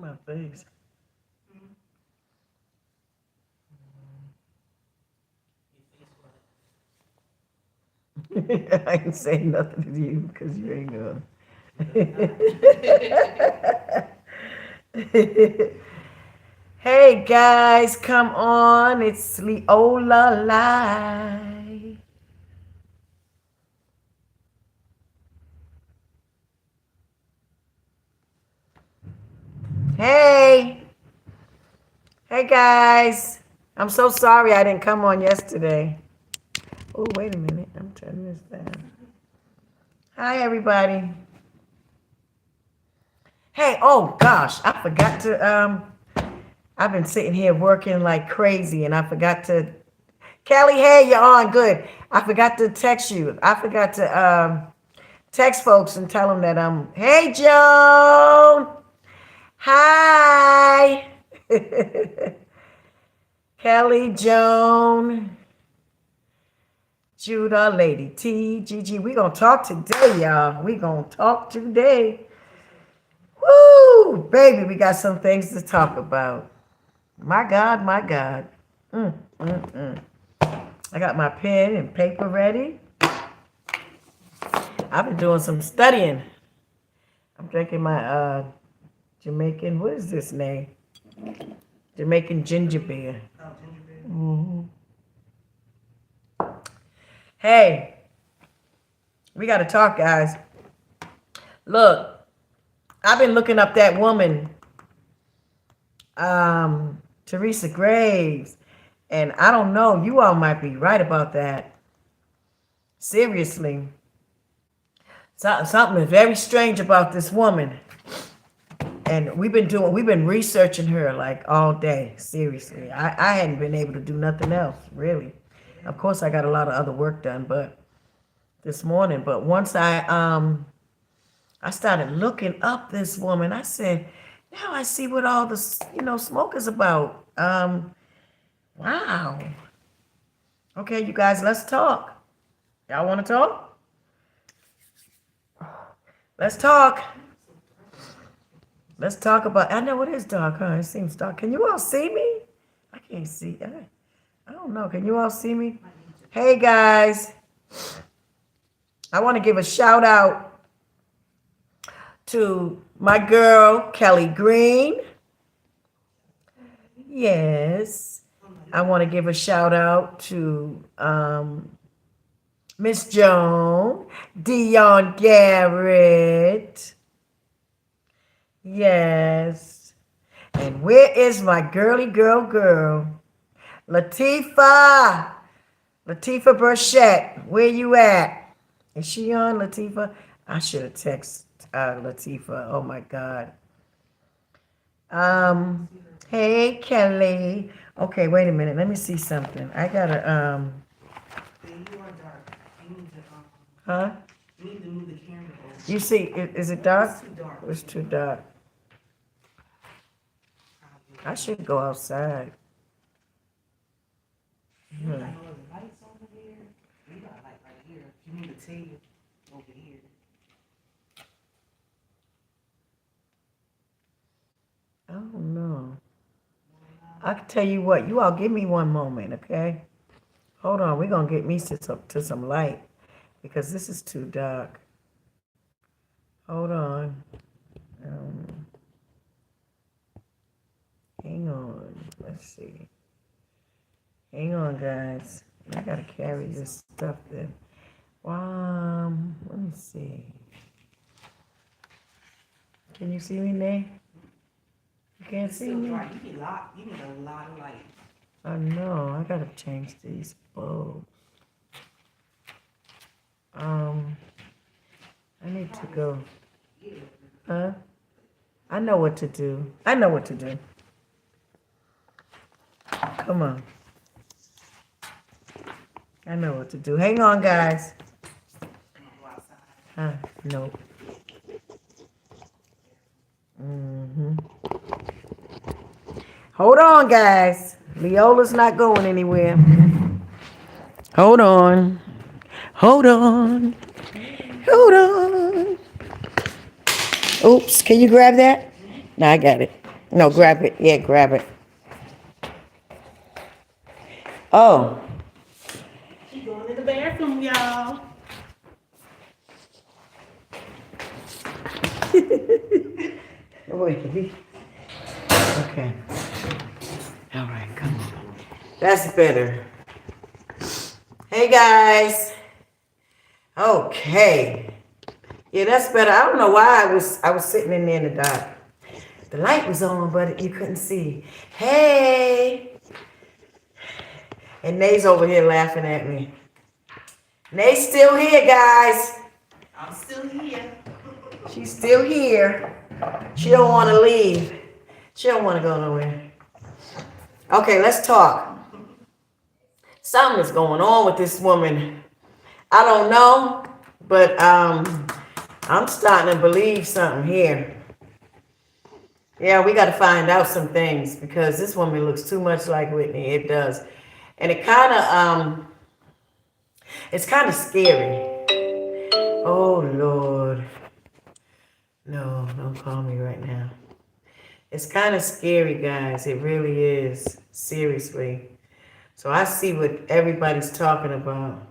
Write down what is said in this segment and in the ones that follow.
my face. I ain't saying nothing to you because you ain't gonna. Hey guys, come on. It's Leolah Live. Hey. Hey guys. I'm so sorry I didn't come on yesterday. Oh, wait a minute. I'm turning this down. Hi, everybody. Hey, oh gosh, I forgot to I've been sitting here working like crazy and I forgot to Kelly, hey, you're on good. I forgot to text you. I forgot to text folks and tell them that hey Joan. Hi. Kelly, Joan, Judah, Lady T, Gigi. We gonna talk today, y'all. We gonna talk today. Woo! Baby, we got some things to talk about. My God, my God. Mm, mm, mm. I got my pen and paper ready. I've been doing some studying. I'm drinking my Jamaican, what is this name? Jamaican ginger beer. Mm-hmm. Hey, we got to talk, guys. Look, I've been looking up that woman, Teresa Graves, and I don't know, you all might be right about that. Seriously. Something is very strange about this woman. And we've been researching her like all day. Seriously. I hadn't been able to do nothing else, really. Of course I got a lot of other work done, but this morning. But once I started looking up this woman, I said, now I see what all the smoke is about. Wow. Okay, you guys, let's talk. Y'all want to talk? Let's talk. Let's talk about. I know it is dark, huh? It seems dark. Can you all see me? I can't see. I don't know. Can you all see me? Hey guys, I want to give a shout out to my girl Kelly Green. Yes, I want to give a shout out to Miss Joan, Dion Garrett. Yes. And where is my girly girl? Latifah. Latifah Burchett. Where you at? Is she on, Latifah? I should have texted Latifah. Oh my God. Hey Kelly. Okay, wait a minute. Let me see something. I gotta huh? You need to move the camera over. You see, is it dark? It's too dark. It's too dark. I should go outside. You got no other lights over there? You got a light right here. You need to table over here. I don't know. I can tell you what, you all give me one moment, okay? Hold on, we're gonna get me to some light because this is too dark. Hold on. Hang on. Let's see. Hang on, guys. I gotta carry this stuff then. Let me see. Can you see me, Nay? You can't see me? Right. You need a lot of light. I know. I gotta change these bulbs. I need to go. Huh? I know what to do. Come on. I know what to do. Hang on, guys. Huh? Nope. Hold on, guys. Leolah's not going anywhere. Hold on. Oops. Can you grab that? No, I got it. No, grab it. Yeah, grab it. Oh. She going in the bathroom, y'all. Wait. Okay. All right, come on. That's better. Hey guys. Okay. Yeah, that's better. I don't know why I was sitting in there in the dark. The light was on, but you couldn't see. Hey. And Nay's over here laughing at me. Nay's still here, guys. I'm still here. She's still here. She don't want to leave. She don't want to go nowhere. Okay, let's talk. Something is going on with this woman. I don't know, but I'm starting to believe something here. Yeah, we got to find out some things because this woman looks too much like Whitney. It does, and it's kind of scary. Oh Lord, no, don't call me right now. It's kind of scary, guys. It really is. Seriously. So I see what everybody's talking about.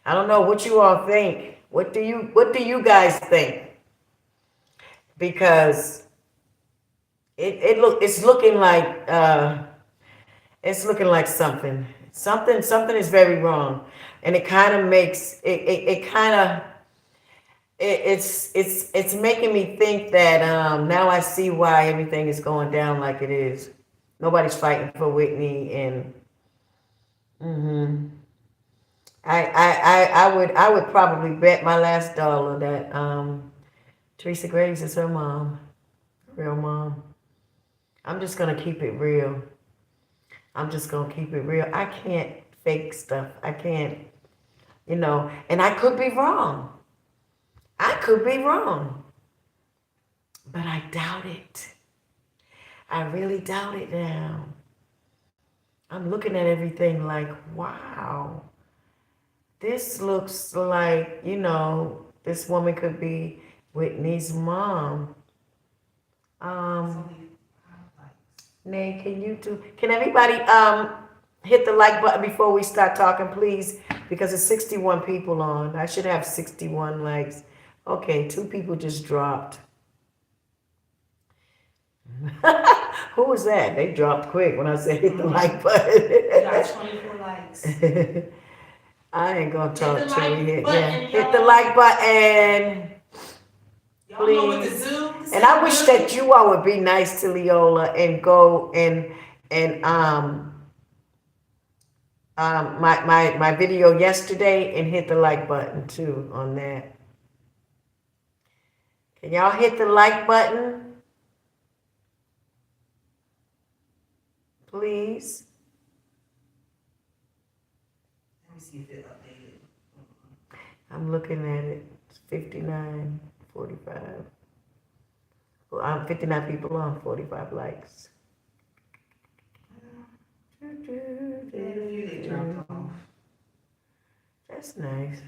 I don't know what you all think. What do you guys think? Because it's looking like something is very wrong, and it kind of makes it's making me think that now I see why everything is going down like it is. Nobody's fighting for Whitney, and I would probably bet my last dollar that Teresa Graves is her mom, real mom. I'm just gonna keep it real. I'm just gonna keep it real. I can't fake stuff. I can't, and I could be wrong. I could be wrong, but I doubt it. I really doubt it now. I'm looking at everything like, wow, this looks like, this woman could be Whitney's mom. Nay, can everybody hit the like button before we start talking, please? Because there's 61 people on. I should have 61 likes. Okay, 2 people just dropped. Who was that? They dropped quick when I said hit the like button. You got 24 likes. I ain't gonna talk till we hit the like button. Y'all know what to do. And I wish that you all would be nice to Leolah and go and my video yesterday and hit the like button too on that. Can y'all hit the like button? Please. Let me see if it updated. I'm looking at it. It's 59, 45. Well, I'm 59 people on, 45 likes. They dropped off. That's nice.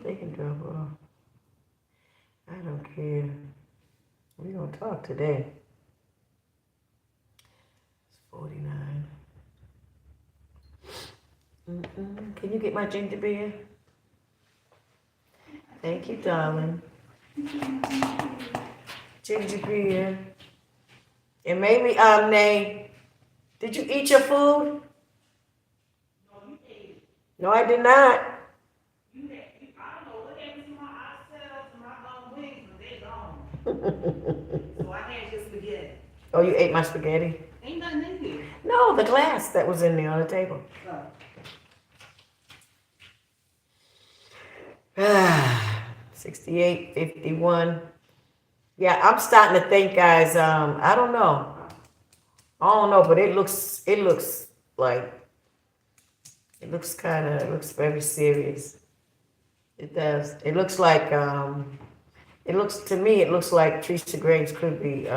They can drop off. I don't care. We're going to talk today. It's 49. Can you get my ginger beer? Thank you, darling. Ginger beer. And maybe, Nay, did you eat your food? No, you ate it. No, I did not. I don't know what happened to my oxtails and my wings, but they gone. So I had just spaghetti. Oh, you ate my spaghetti? Ain't nothing in here. No, the glass that was in there on the table. Oh. 68, 51. Yeah, I'm starting to think, guys, I don't know. But it looks very serious. It does. It looks like, to me, it looks like Teresa Graves could be,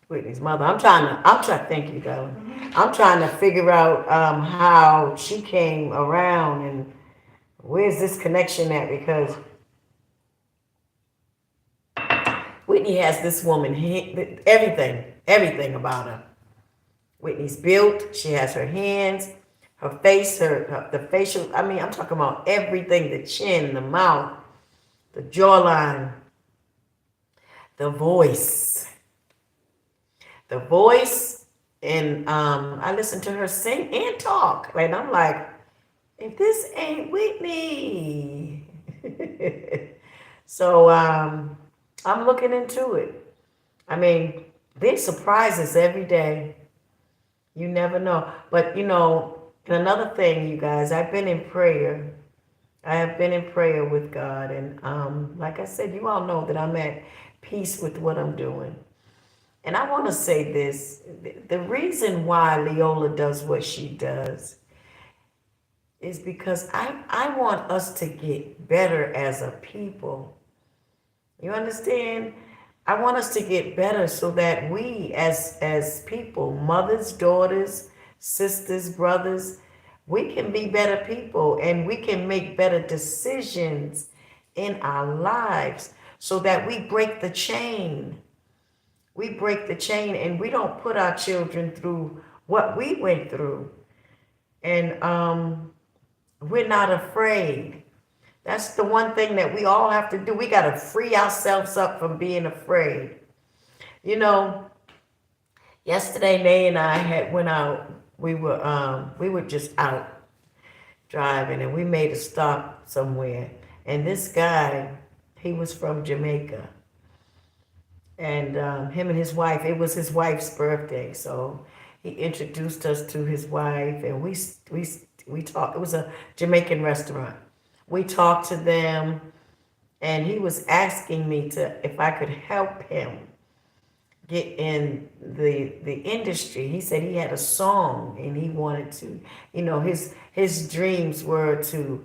Whitney's mother. Thank you, darling. I'm trying to figure out, how she came around and where's this connection at, because Whitney has this woman, everything about her. Whitney's built. She has her hands, her face, the facial. I mean, I'm talking about everything: the chin, the mouth, the jawline, the voice, the voice. And I listen to her sing and talk, and I'm like, if this ain't Whitney. So I'm looking into it. I mean, there's surprises every day. You never know. But and another thing, you guys, I've been in prayer. I have been in prayer with God, and like I said, you all know that I'm at peace with what I'm doing. And I want to say this: the reason why Leolah does what she does is because I want us to get better as a people. You understand? I want us to get better so that we as people, mothers, daughters, sisters, brothers, we can be better people and we can make better decisions in our lives so that we break the chain. We break the chain and we don't put our children through what we went through. And we're not afraid. That's the one thing that we all have to do. We got to free ourselves up from being afraid. You know, yesterday, Nay and I had went out. We were just out driving, and we made a stop somewhere. And this guy, he was from Jamaica, and him and his wife. It was his wife's birthday, so he introduced us to his wife, and we talked. It was a Jamaican restaurant. We talked to them, and he was asking me if I could help him get in the industry. He said he had a song and he wanted to, his dreams were to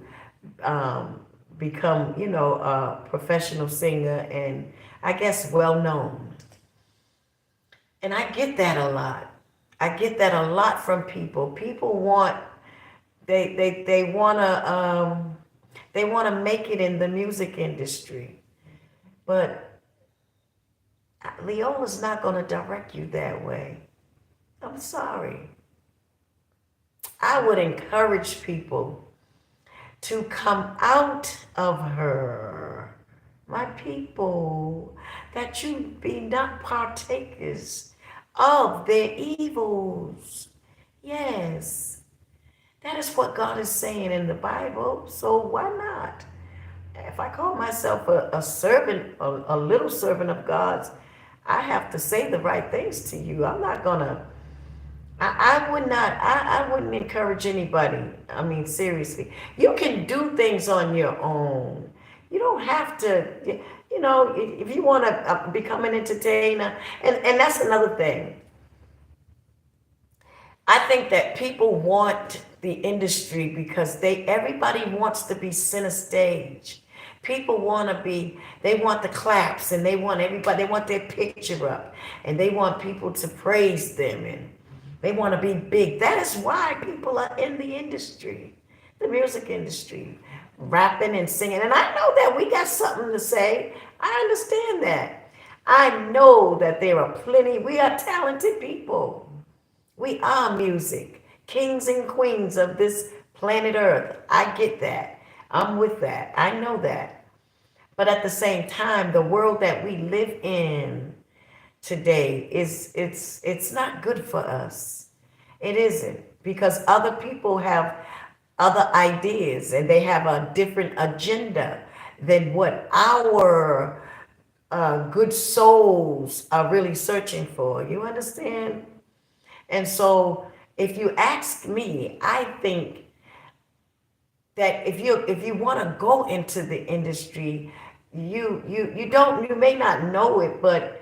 become, a professional singer and I guess well known. And I get that a lot. I get that a lot from people. People want they want to make it in the music industry, but Leolah's not going to direct you that way. I'm sorry. I would encourage people to come out of her, my people, that you be not partakers of their evils. Yes, that is what God is saying in the Bible, so why not? If I call myself a servant, a little servant of God's, I have to say the right things to you. I'm not gonna, I wouldn't encourage anybody. I mean, seriously. You can do things on your own. You don't have to, if you want to become an entertainer, and that's another thing. I think that people want the industry because everybody wants to be center stage. People want to they want the claps and they want their picture up and they want people to praise them and they want to be big. That is why people are in the industry, the music industry, rapping and singing. And I know that we got something to say. I understand that. I know that we are talented people. We are music, kings and queens of this planet Earth. I get that. I'm with that. I know that. But at the same time, the world that we live in today it's not good for us. It isn't, because other people have other ideas and they have a different agenda than what our good souls are really searching for. You understand? And so if you ask me, I think that if you want to go into the industry, you may not know it, but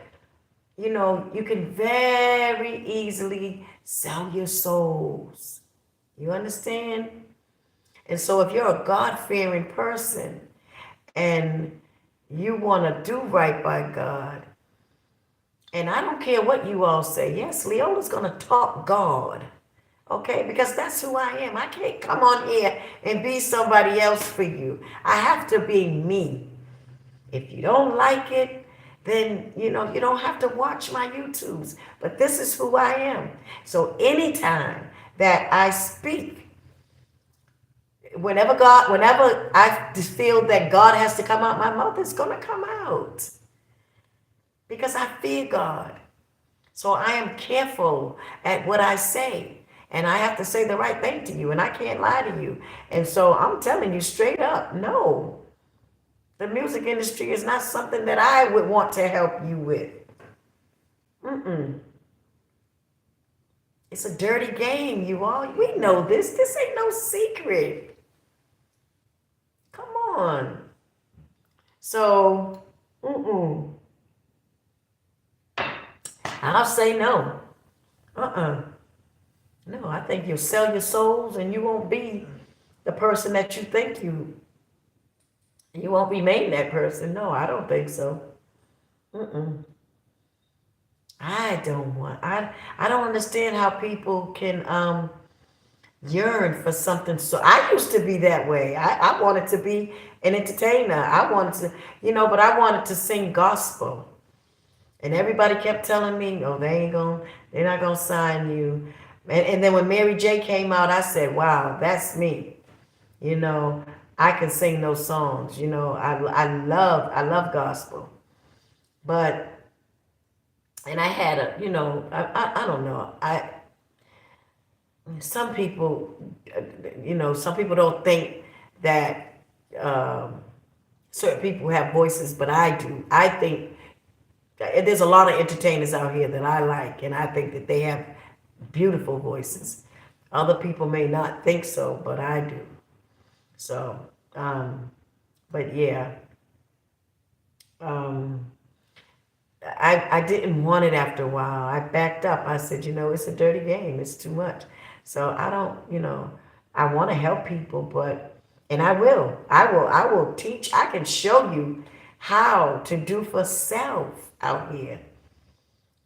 you can very easily sell your souls. You understand? And so if you're a God-fearing person and you want to do right by God, and I don't care what you all say. Yes, Leolah's going to talk God. Okay? Because that's who I am. I can't come on here and be somebody else for you. I have to be me. If you don't like it, then you don't have to watch my YouTubes. But this is who I am. So anytime that I speak, whenever I just feel that God has to come out my mouth, it's gonna come out because I fear God. So I am careful at what I say. And I have to say the right thing to you, and I can't lie to you. And so I'm telling you straight up, no, the music industry is not something that I would want to help you with. Mm-mm. It's a dirty game, you all. We know this. This ain't no secret. Come on. So, mm-mm. I'll say no. Uh-uh. No, I think you'll sell your souls and you won't be the person that you think you won't be made that person. No, I don't think so. Mm-mm. I don't want I don't understand how people can yearn for something. So I used to be that way. I wanted to be an entertainer. I wanted to, but I wanted to sing gospel. And everybody kept telling me, "Oh, they're not gonna sign you." And then when Mary J came out, I said, "Wow, that's me." You know, I can sing those songs. I love gospel, but and I had I don't know. Some people, some people don't think that um, certain people have voices, but I do. I think there's a lot of entertainers out here that I like, and I think that they have beautiful voices. Other people may not think so, but I do. So, but yeah, um, I didn't want it after a while. I backed up. I said, it's a dirty game. It's too much. So I don't, I want to help people, and I will. I will teach. I can show you how to do for self out here.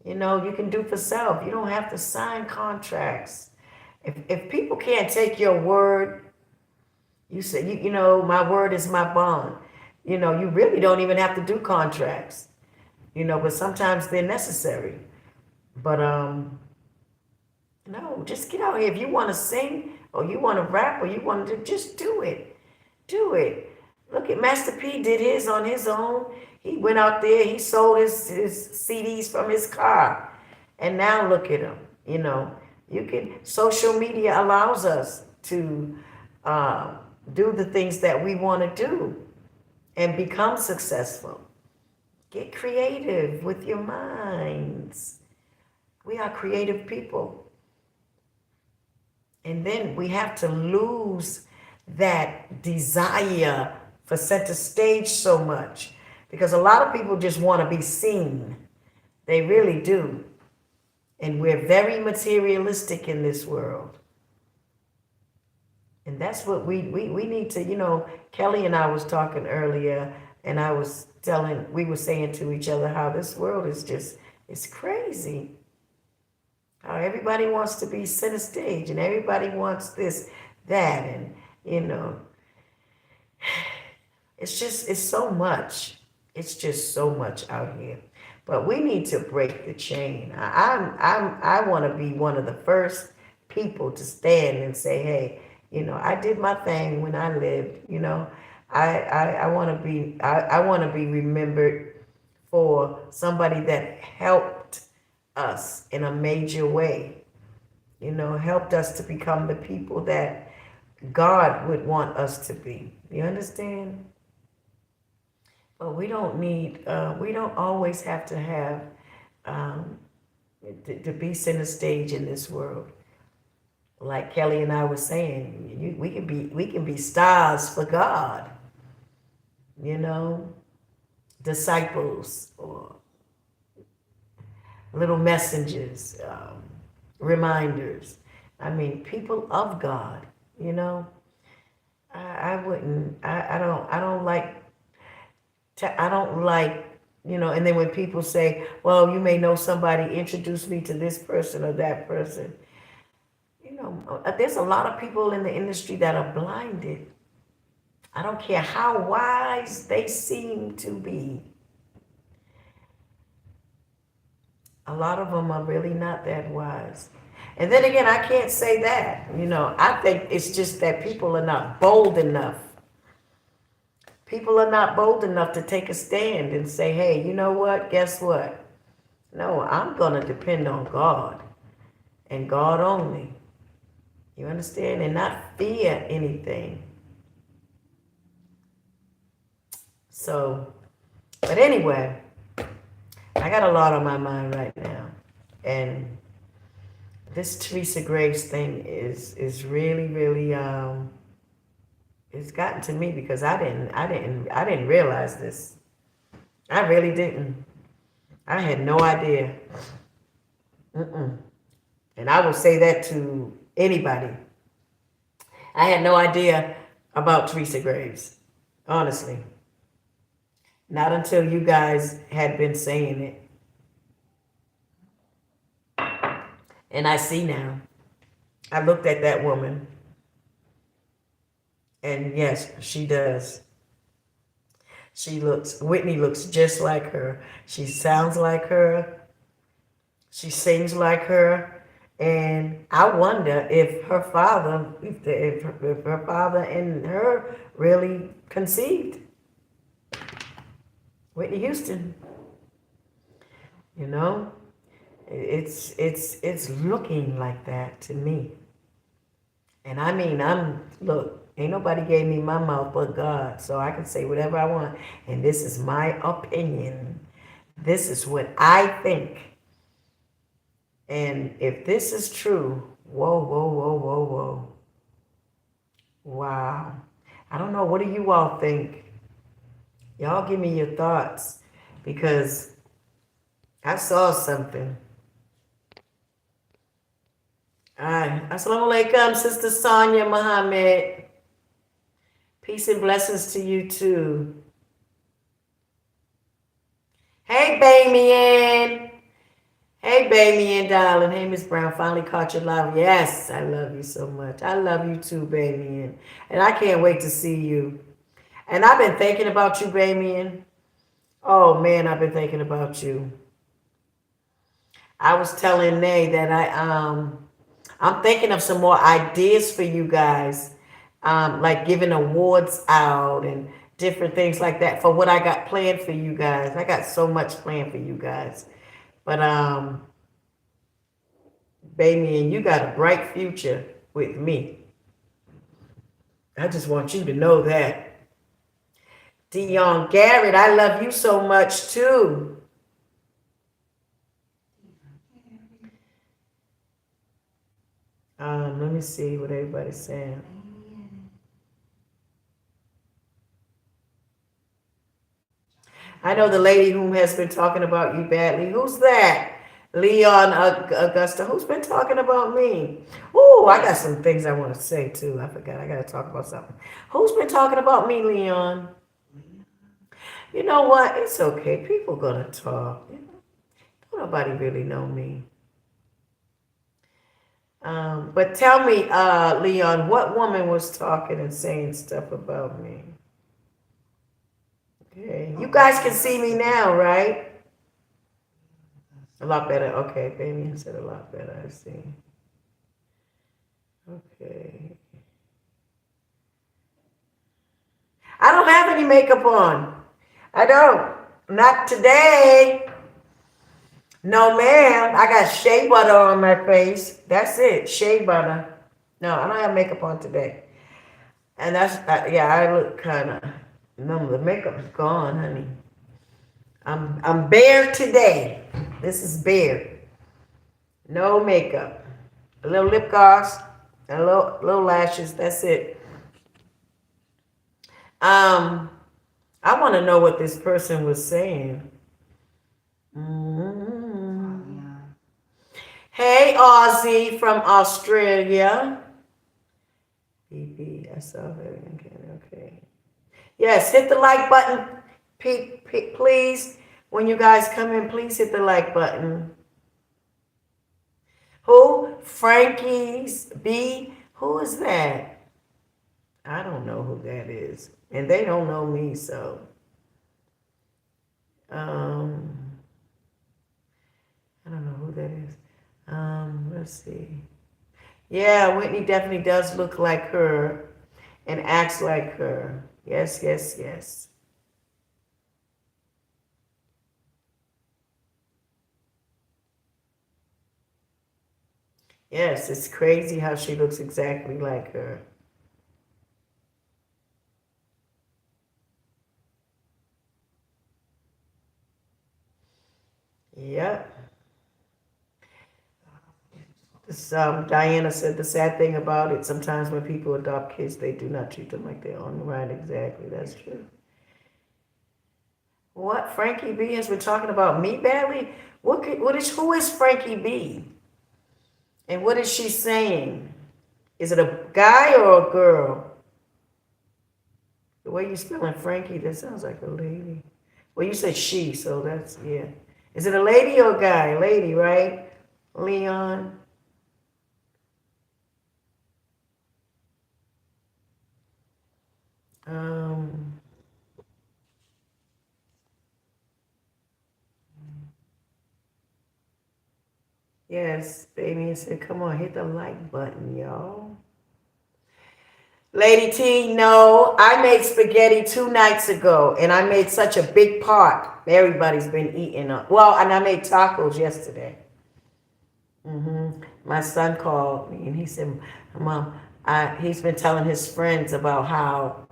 You can do for self. You don't have to sign contracts. If people can't take your word, you say, my word is my bond. You really don't even have to do contracts, but sometimes they're necessary. But no, just get out here. If you want to sing or you want to rap or you want to just do it. Do it. Look at Master P did his on his own. He went out there, he sold his CDs from his car. And now look at him. Social media allows us to uh, do the things that we want to do and become successful. Get creative with your minds. We are creative people. And then we have to lose that desire for center stage so much because a lot of people just want to be seen. They really do. And we're very materialistic in this world. And that's what we need to, Kelly and I was talking earlier, and we were saying to each other how this world is it's crazy. How everybody wants to be center stage and everybody wants this, that, and, it's so much. It's just so much out here. But we need to break the chain. I want to be one of the first people to stand and say, hey, I did my thing when I lived. I want to be I want to be remembered for somebody that helped us in a major way. Helped us to become the people that God would want us to be. You understand? But we don't always have to have to be center stage in this world. Like Kelly and I were saying, we can be stars for God, disciples or little messengers, reminders. I mean, people of God, I wouldn't, I don't like I don't like, and then when people say, well, you may know somebody, introduce me to this person or that person. There's a lot of people in the industry that are blinded. I don't care how wise they seem to be. A lot of them are really not that wise. And then again, I can't say that. I think it's just that people are not bold enough. People are not bold enough to take a stand and say, hey, you know what? Guess what? No, I'm going to depend on God and God only. You understand? And not fear anything. So, but anyway, I got a lot on my mind right now. And this Teresa Graves thing is really, really it's gotten to me because I didn't realize this. I really didn't. I had no idea. Mm-mm. And I will say that to anybody. I had no idea about Teresa Graves, honestly. Not until you guys had been saying it. And I see now. I looked at that woman, and yes, she does. Whitney looks just like her. She sounds like her. She sings like her. And I wonder if her father, if her father and her really conceived Whitney Houston. You know, it's looking like that to me. And I mean, look, ain't nobody gave me my mouth but God, so I can say whatever I want. And this is my opinion. This is what I think. And if this is true, whoa, whoa, whoa, whoa, whoa. Wow. I don't know. What do you all think? Y'all give me your thoughts because I saw something. Assalamu alaikum, Sister Sonia Muhammad. Peace and blessings to you too. Hey, Bamian. Hey, Bamian, darling. Hey, Miss Brown. Finally caught your love. Yes, I love you so much. I love you too, Bamian. And I can't wait to see you. And I've been thinking about you, Bamian. Oh, man, I've been thinking about you. I was telling Nay that I'm thinking of some more ideas for you guys, like giving awards out and different things like that for what I got planned for you guys. I got so much planned for you guys. But baby, and you got a bright future with me. I just want you to know that. Dion Garrett, I love you so much too. Let me see what everybody's saying. I know the lady who has been talking about you badly. Who's that? Leon Augusta. Who's been talking about me? Oh, I got some things I want to say too. I forgot. I got to talk about something. Who's been talking about me, Leon? You know what? It's okay. People gonna talk. Don't nobody really know me. But tell me, Leon, what woman was talking and saying stuff about me? Okay, you guys can see me now, right? A lot better. Okay, Damien said a lot better. I see. Okay. I don't have any makeup on. I don't. Not today. No, ma'am. I got shea butter on my face. That's it. Shea butter. No, I don't have makeup on today. And that's, yeah, I look kind of, no, the makeup is gone, honey. I'm bare today. This is bare. No makeup. A little lip gloss and a little lashes. That's it. I want to know what this person was saying. Mm-hmm. Hey, Aussie from Australia. BB, I saw that again. Okay. Yes, hit the like button, please. When you guys come in, please hit the like button. Who? Frankie's B? Who is that? I don't know who that is. And they don't know me, so. I don't Let's see. Yeah, Whitney definitely does look like her and acts like her. Yes, yes, yes. Yes, it's crazy how she looks exactly like her. Yep. This, Diana said the sad thing about it, sometimes when people adopt kids, they do not treat them like their own. Right, exactly. That's true. What? Frankie B has been talking about me badly? Who is Frankie B? And what is she saying? Is it a guy or a girl? The way you spelling Frankie, that sounds like a lady. Well, you said she, so that's, yeah. Is it a lady or a guy? Lady, right? Leon. Um, yes, baby said, come on, hit the like button, y'all. Lady T, no, I made spaghetti 2 nights ago, and I made such a big pot. Everybody's been eating up. Well, and I made tacos yesterday. My son called me, and he said, "Mom, he's been telling his friends about how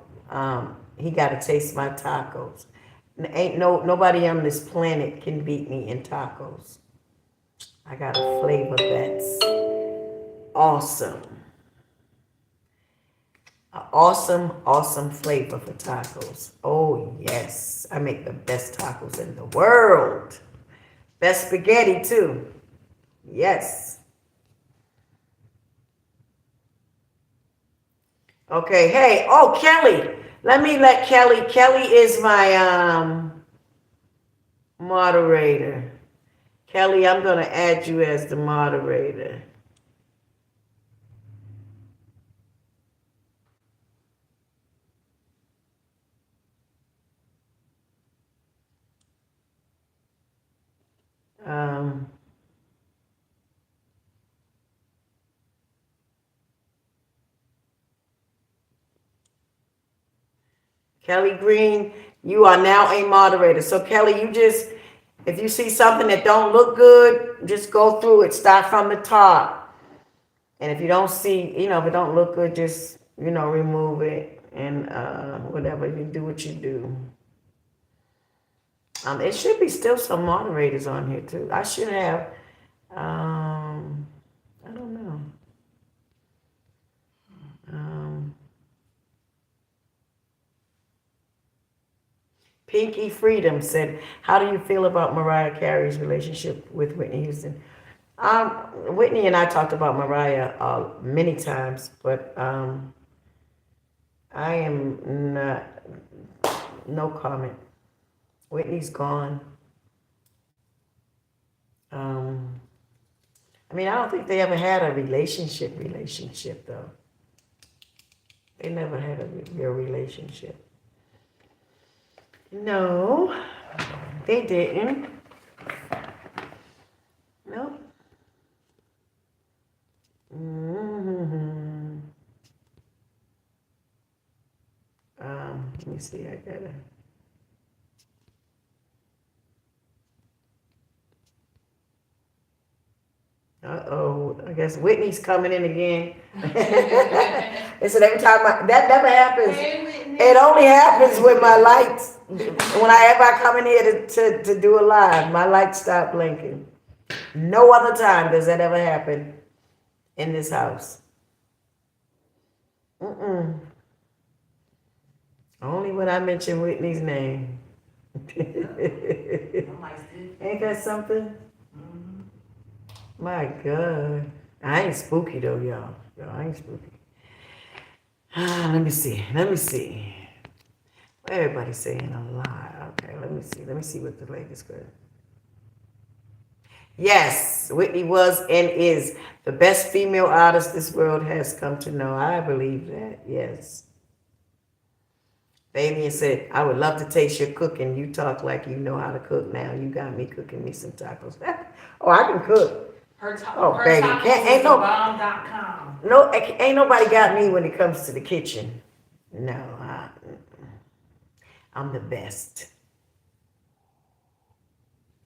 he got to taste my tacos. And ain't nobody on this planet can beat me in tacos. I got a flavor that's awesome." Awesome, awesome flavor for tacos. Oh, yes. I make the best tacos in the world. Best spaghetti, too. Yes. Okay. Hey, oh, Kelly. Let me let Kelly. Kelly is my moderator. Kelly, I'm going to add you as the moderator. Um, Kelly Green, you are now a moderator. So Kelly, you just, if you see something that don't look good, just go through it. Start from the top. And if you don't see, if it don't look good, just, remove it and whatever. You do what you do. It should be still some moderators on here too. I should have, I don't know. Um, Pinky Freedom said, "How do you feel about Mariah Carey's relationship with Whitney Houston?" Whitney and I talked about Mariah many times, but I am not, no comment. Whitney's gone. Um, I mean, I don't think they ever had a relationship though. They never had a real relationship. No, they didn't. Nope. Mm-hmm. Let me see. I gotta. Uh-oh, I guess Whitney's coming in again. They said every time that never happens. It only happens when my lights, whenever I come in here to do a live, my lights stop blinking. No other time does that ever happen in this house. Mm-mm. Only when I mention Whitney's name. Ain't that something? My God. I ain't spooky though, y'all. I ain't spooky. Let me see. Everybody's saying a lot. Okay, let me see. Let me see what the latest good. Yes, Whitney was and is the best female artist this world has come to know. I believe that. Yes. Damien said, "I would love to taste your cooking. You talk like you know how to cook now. You got me cooking me some tacos." Oh, I can cook. Oh, Her baby, tacos ain't is no, thebomb.com. no, ain't nobody got me when it comes to the kitchen. No, I'm the best.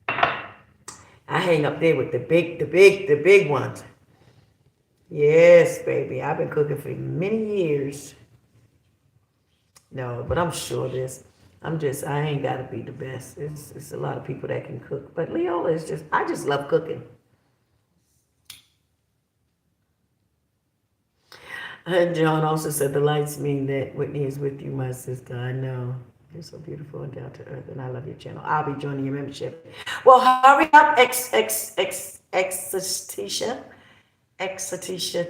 I hang up there with the big ones. Yes, baby. I've been cooking for many years. No, but I'm sure this. I ain't gotta be the best. It's a lot of people that can cook. But Leola is I just love cooking. And John also said the lights mean that Whitney is with you, my sister. I know. You're so beautiful and down to earth, and I love your channel. I'll be joining your membership. Well, hurry up, Exatisha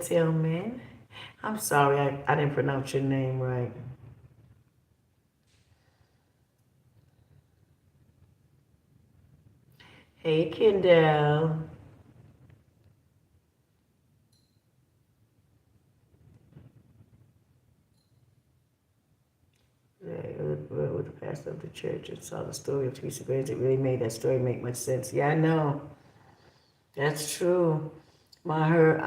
Tillman. I'm sorry, I didn't pronounce your name right. Hey, Kendall. With the pastor of the church and saw the story of Teresa Graves, it really made that story make much sense. Yeah, I know. That's true. Maher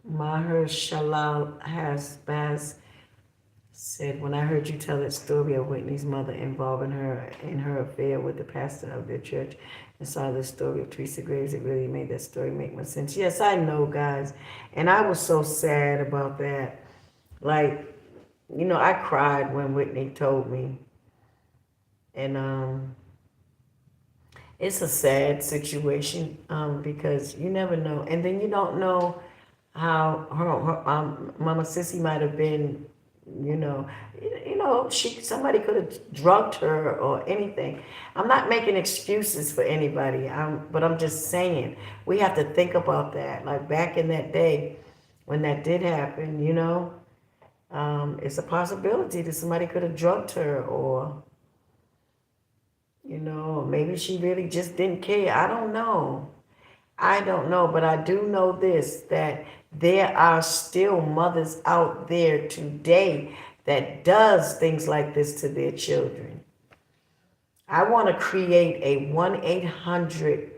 Shalal has Baz said, when I heard you tell that story of Whitney's mother involving her in her affair with the pastor of their church and saw the story of Teresa Graves, it really made that story make much sense. Yes, I know, guys. And I was so sad about that. Like, I cried when Whitney told me. And it's a sad situation because you never know. And then you don't know how her Mama Sissy might have been, you know, somebody could have drugged her or anything. I'm not making excuses for anybody, but I'm just saying we have to think about that. Like back in that day when that did happen, it's a possibility that somebody could have drugged her or, maybe she really just didn't care. I don't know. But I do know this, that there are still mothers out there today that does things like this to their children. I want to create a 1-800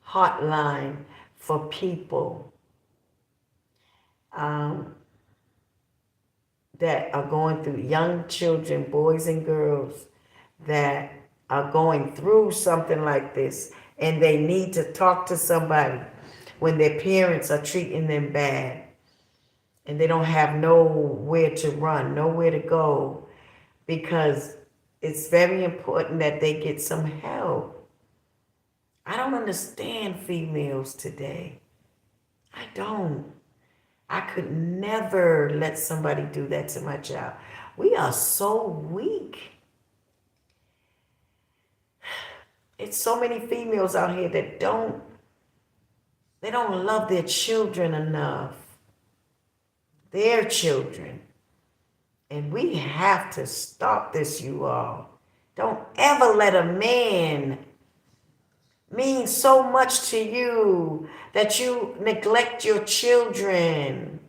hotline for people that are going through, young children, boys and girls, that are going through something like this and they need to talk to somebody when their parents are treating them bad and they don't have nowhere to run, nowhere to go, because it's very important that they get some help. I don't understand females today. I don't. I could never let somebody do that to my child. We are so weak. It's so many females out here that don't love their children enough. Their children. And we have to stop this, you all. Don't ever let a man mean so much to you that you neglect your children.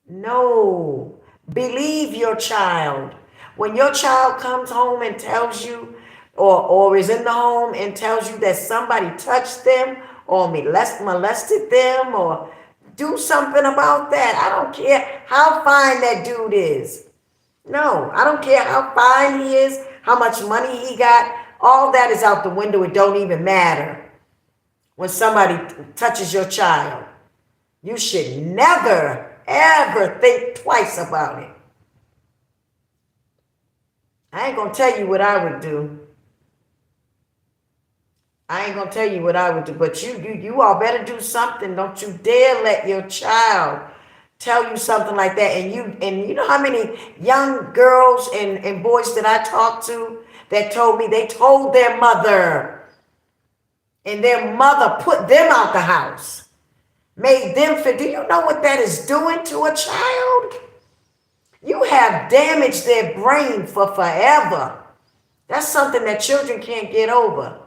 No. Believe your child. When your child comes home and tells you, or is in the home and tells you that somebody touched them or molested them or do something about that. I don't care how fine that dude is. No, I don't care how fine he is, how much money he got. All that is out the window. It don't even matter. When somebody touches your child, you should never, ever think twice about it. I ain't going to tell you what I would do. But you all better do something. Don't you dare let your child tell you something like that. And you know how many young girls and boys that I talked to that told me they told their mother, and their mother put them out the house, made them feel. Do you know what that is doing to a child? You have damaged their brain for forever. That's something that children can't get over.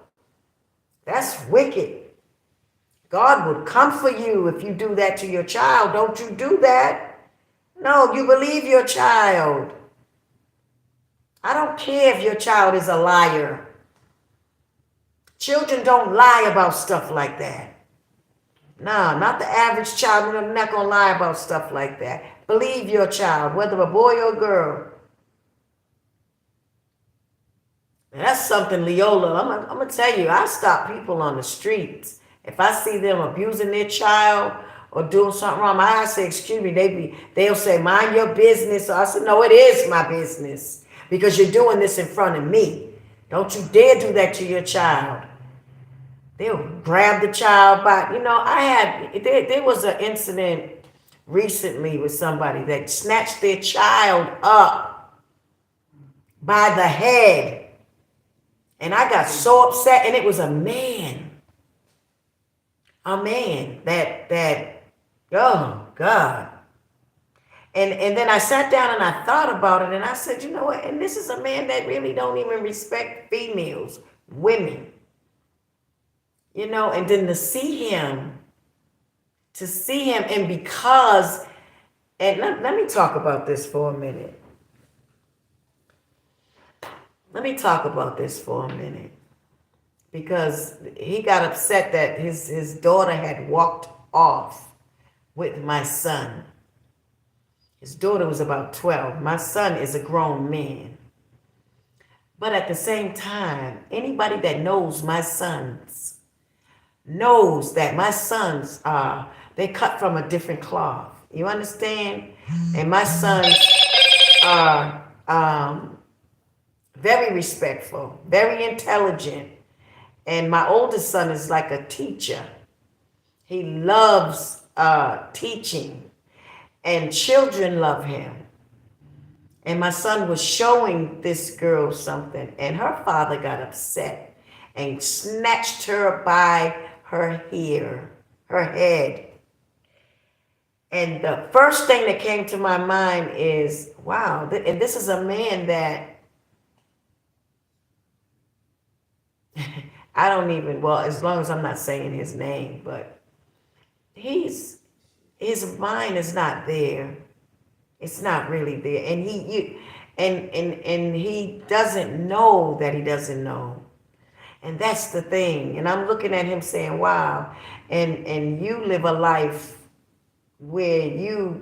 That's wicked. God would come for you if you do that to your child. Don't you do that. No, you believe your child. I don't care if your child is a liar. Children don't lie about stuff like that. Nah, not the average child. I'm not gonna lie about stuff like that. Believe your child, whether a boy or a girl. And that's something, Leolah. I'm gonna tell you. I stop people on the streets if I see them abusing their child or doing something wrong. I say, "Excuse me." They'll say, "Mind your business." So I said, "No, it is my business because you're doing this in front of me. Don't you dare do that to your child." They'll grab the child by, there was an incident recently with somebody that snatched their child up by the head. And I got so upset, and it was a man that, oh God. And then I sat down and I thought about it, and I said, you know what? And this is a man that really don't even respect females, women. And then to see him, and because, and let me talk about this for a minute. Because he got upset that his daughter had walked off with my son. His daughter was about 12. My son is a grown man. But at the same time, anybody that knows my sons knows that my sons they cut from a different cloth. You understand? And my sons are very respectful, very intelligent. And my oldest son is like a teacher. He loves teaching, and children love him. And my son was showing this girl something, and her father got upset and snatched her by her hair, her head. And the first thing that came to my mind is, wow, and this is a man that I don't even, well, as long as I'm not saying his name, but his mind is not there. It's not really there. And he doesn't know that he doesn't know. And that's the thing. And I'm looking at him saying, wow, and you live a life where you're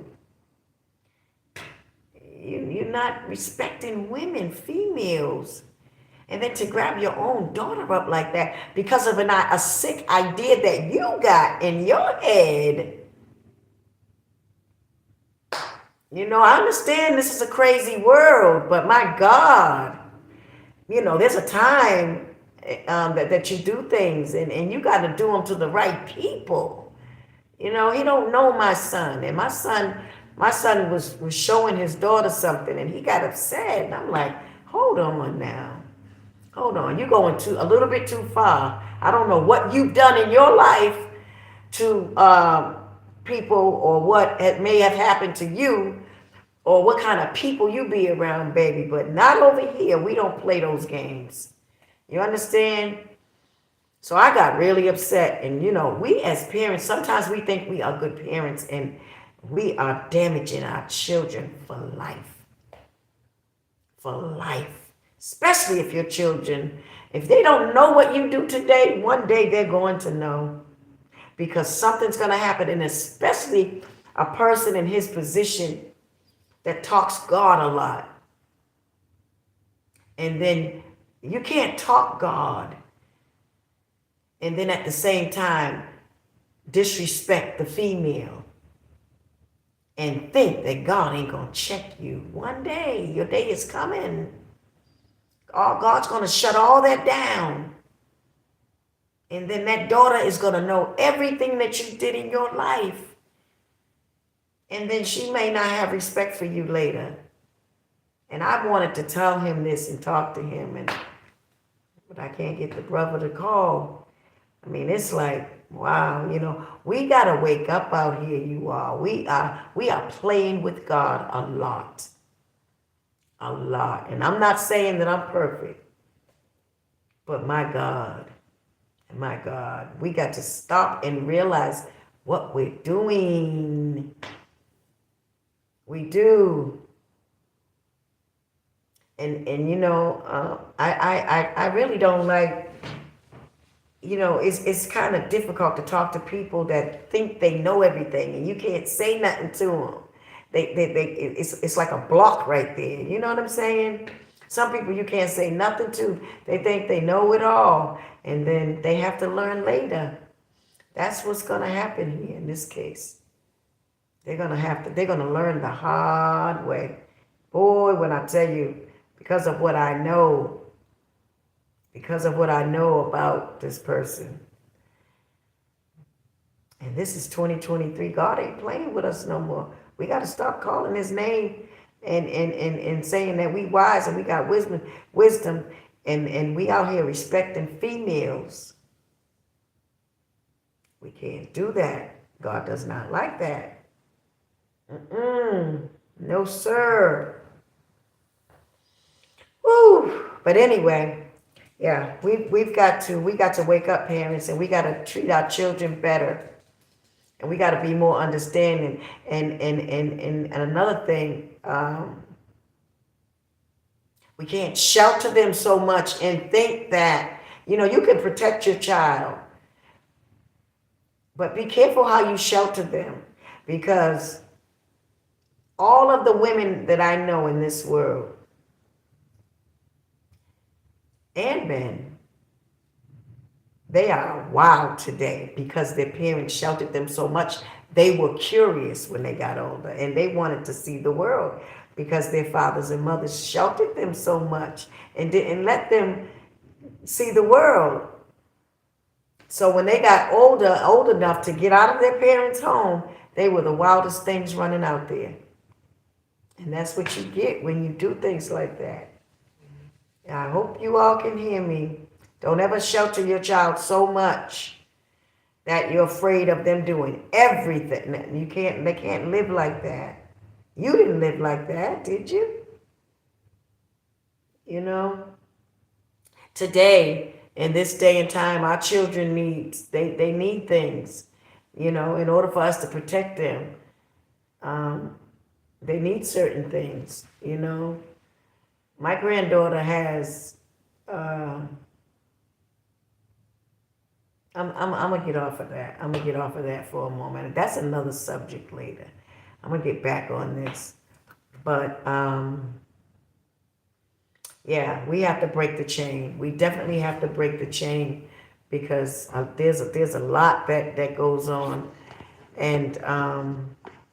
not respecting women, females. And then to grab your own daughter up like that because of a sick idea that you got in your head. I understand this is a crazy world, but my God, there's a time that you do things, and you got to do them to the right people. He don't know my son, and my son was showing his daughter something, and he got upset, and I'm like, hold on now. Hold on, you're going a little bit too far. I don't know what you've done in your life to people, or what may have happened to you, or what kind of people you be around, baby, but not over here. We don't play those games. You understand? So I got really upset. And, we as parents, sometimes we think we are good parents, and we are damaging our children for life. For life. Especially if your children, if they don't know what you do today, one day they're going to know, because something's going to happen. And especially a person in his position that talks God a lot. And then you can't talk God and then at the same time disrespect the female and think that God ain't going to check you. One day, your day is coming. God's going to shut all that down. And then that daughter is going to know everything that you did in your life. And then she may not have respect for you later. And I wanted to tell him this and talk to him, but I can't get the brother to call. I mean, it's like, wow, we got to wake up out here, you all. We are playing with God a lot. A lot. And I'm not saying that I'm perfect, but my God, we got to stop and realize what we're doing. We do. And I really don't like it's kind of difficult to talk to people that think they know everything and you can't say nothing to them. It's like a block right there. You know what I'm saying? Some people you can't say nothing to. They think they know it all, and then they have to learn later. That's what's gonna happen here in this case. They're gonna learn the hard way. Boy, when I tell you, because of what I know, because of what I know about this person. And this is 2023. God ain't playing with us no more. We got to stop calling his name and saying that we wise and we got wisdom, and we out here respecting females. We can't do that. God does not like that. No, sir. Woo. But anyway, yeah, we got to wake up, parents, and we got to treat our children better. And we got to be more understanding. And another thing, we can't shelter them so much and think that, you can protect your child. But be careful how you shelter them, because all of the women that I know in this world, and men, they are wild today because their parents sheltered them so much. They were curious when they got older and they wanted to see the world because their fathers and mothers sheltered them so much and didn't let them see the world. So when they got old enough to get out of their parents' home, they were the wildest things running out there. And that's what you get when you do things like that. I hope you all can hear me. Don't ever shelter your child so much that you're afraid of them doing everything. They can't live like that. You didn't live like that, did you? You know? Today, in this day and time, our children they need things, in order for us to protect them. They need certain things, My granddaughter has I'm gonna get off of that. I'm gonna get off of that for a moment. That's another subject later. I'm gonna get back on this, but yeah, we have to break the chain. We definitely have to break the chain because there's a lot that goes on, and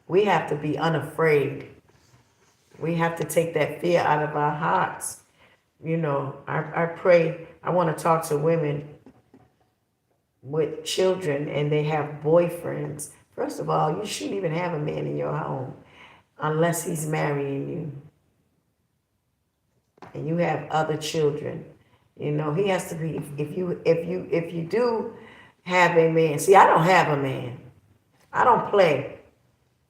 we have to be unafraid. We have to take that fear out of our hearts. I pray. I want to talk to women with children and they have boyfriends. First of all, you shouldn't even have a man in your home unless he's marrying you and you have other children. He has to be, if you do have a man. See, I don't have a man. I don't play.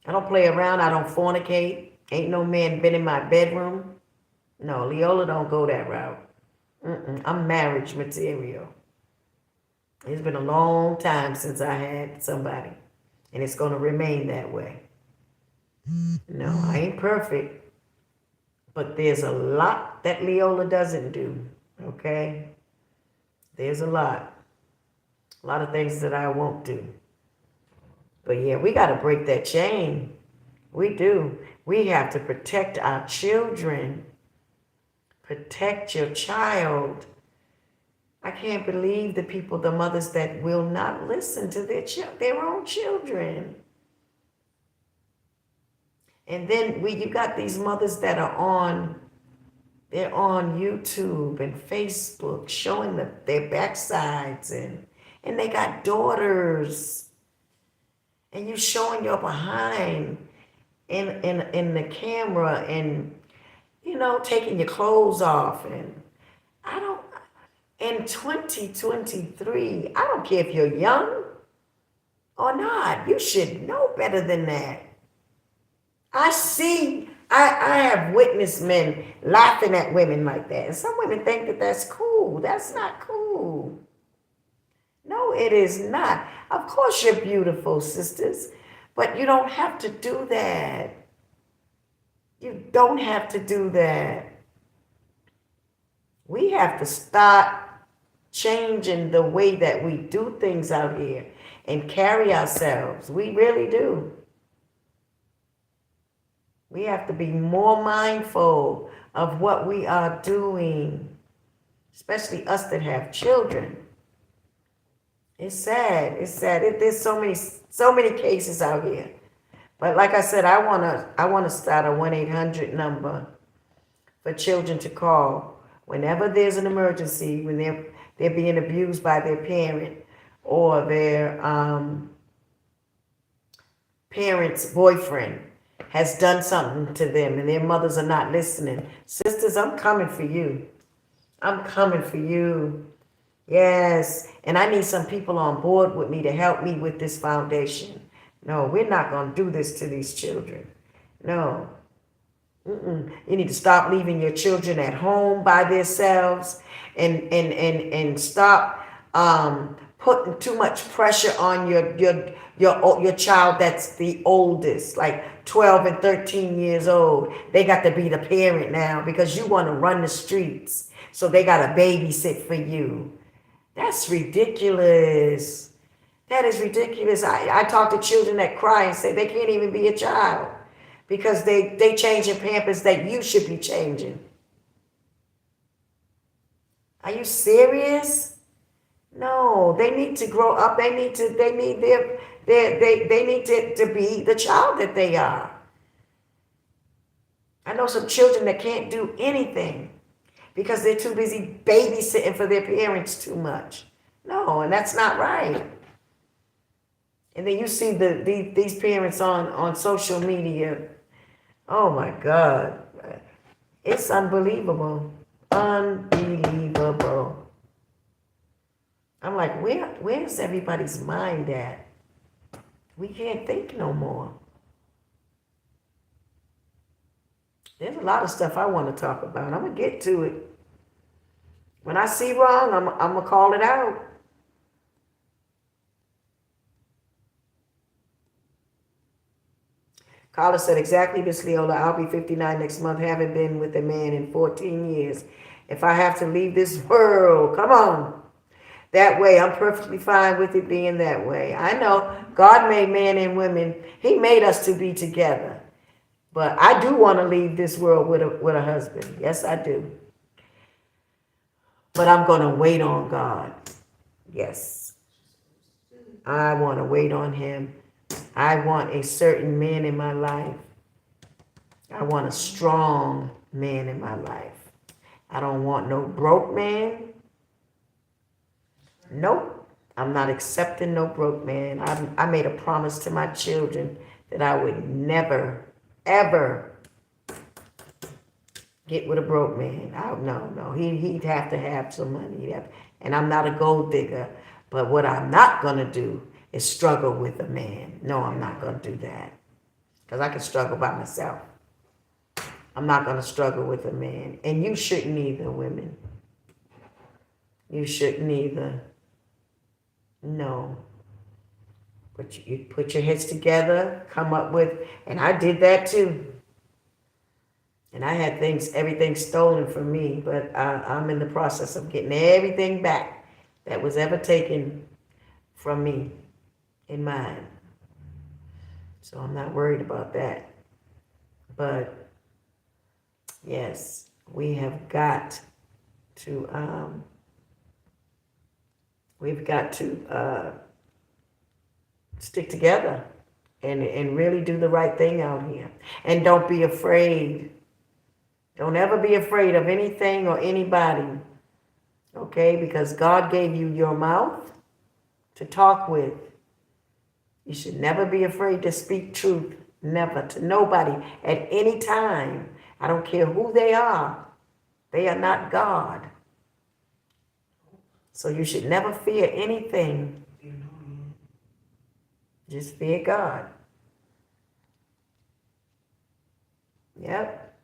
I don't play around. I don't fornicate. Ain't no man been in my bedroom. No, Leolah don't go that route. I'm marriage material. It's been a long time since I had somebody, and it's going to remain that way. No, I ain't perfect, but there's a lot that Leolah doesn't do, okay? There's a lot of things that I won't do. But yeah, we got to break that chain. We do. We have to protect our children. Protect your child. I can't believe the mothers that will not listen to their own children. And then you got these mothers that are they're on YouTube and Facebook showing their backsides and they got daughters and you showing your behind in the camera and, taking your clothes off. And in 2023, I don't care if you're young or not, you should know better than that. I have witnessed men laughing at women like that. And some women think that that's cool. That's not cool. No, it is not. Of course you're beautiful, sisters, but you don't have to do that. You don't have to do that. We have to start changing the way that we do things out here and carry ourselves. We really do. We have to be more mindful of what we are doing, especially us that have children. It's sad. It's sad. There's so many cases out here. But like I said, I wanna start a 1-800 number for children to call whenever there's an emergency, when they're being abused by their parent or their parent's boyfriend has done something to them and their mothers are not listening. Sisters, I'm coming for you. I'm coming for you. Yes. And I need some people on board with me to help me with this foundation. No, we're not going to do this to these children. No. You need to stop leaving your children at home by themselves and stop putting too much pressure on your child that's the oldest, like 12 and 13 years old. They got to be the parent now because you want to run the streets. So they got to babysit for you. That's ridiculous. That is ridiculous. I talk to children that cry and say they can't even be a child because they changing Pampers that you should be changing. Are you serious? No, they need to grow up. They need to be the child that they are. I know some children that can't do anything because they're too busy babysitting for their parents too much. No, and that's not right. And then you see these parents on social media. Oh my God. It's unbelievable. Unbelievable. I'm like, where's everybody's mind at? We can't think no more. There's a lot of stuff I want to talk about. I'm going to get to it. When I see wrong, I'm going to call it out. Carla said, exactly, Miss Leolah. I'll be 59 next month, haven't been with a man in 14 years. If I have to leave this world, come on. That way, I'm perfectly fine with it being that way. I know God made men and women. He made us to be together. But I do want to leave this world with a husband. Yes, I do. But I'm going to wait on God. Yes. I want to wait on him. I want a certain man in my life. I want a strong man in my life. I don't want no broke man. Nope. I'm not accepting no broke man. I made a promise to my children that I would never, ever get with a broke man. No. He'd have to have some money. And I'm not a gold digger. But what I'm not going to do is struggle with a man. No, I'm not going to do that. Because I can struggle by myself. I'm not going to struggle with a man. And you shouldn't either, women. You shouldn't either. No. But you put your heads together, come up with, and I did that too. And I had everything stolen from me, but I'm in the process of getting everything back that was ever taken from me in mine. So I'm not worried about that. But yes, we have got to stick together and really do the right thing out here. And don't be afraid. Don't ever be afraid of anything or anybody. Okay? Because God gave you your mouth to talk with. You should never be afraid to speak truth. Never. To nobody. At any time. I don't care who they are. They are not God. So you should never fear anything. Just fear God. Yep.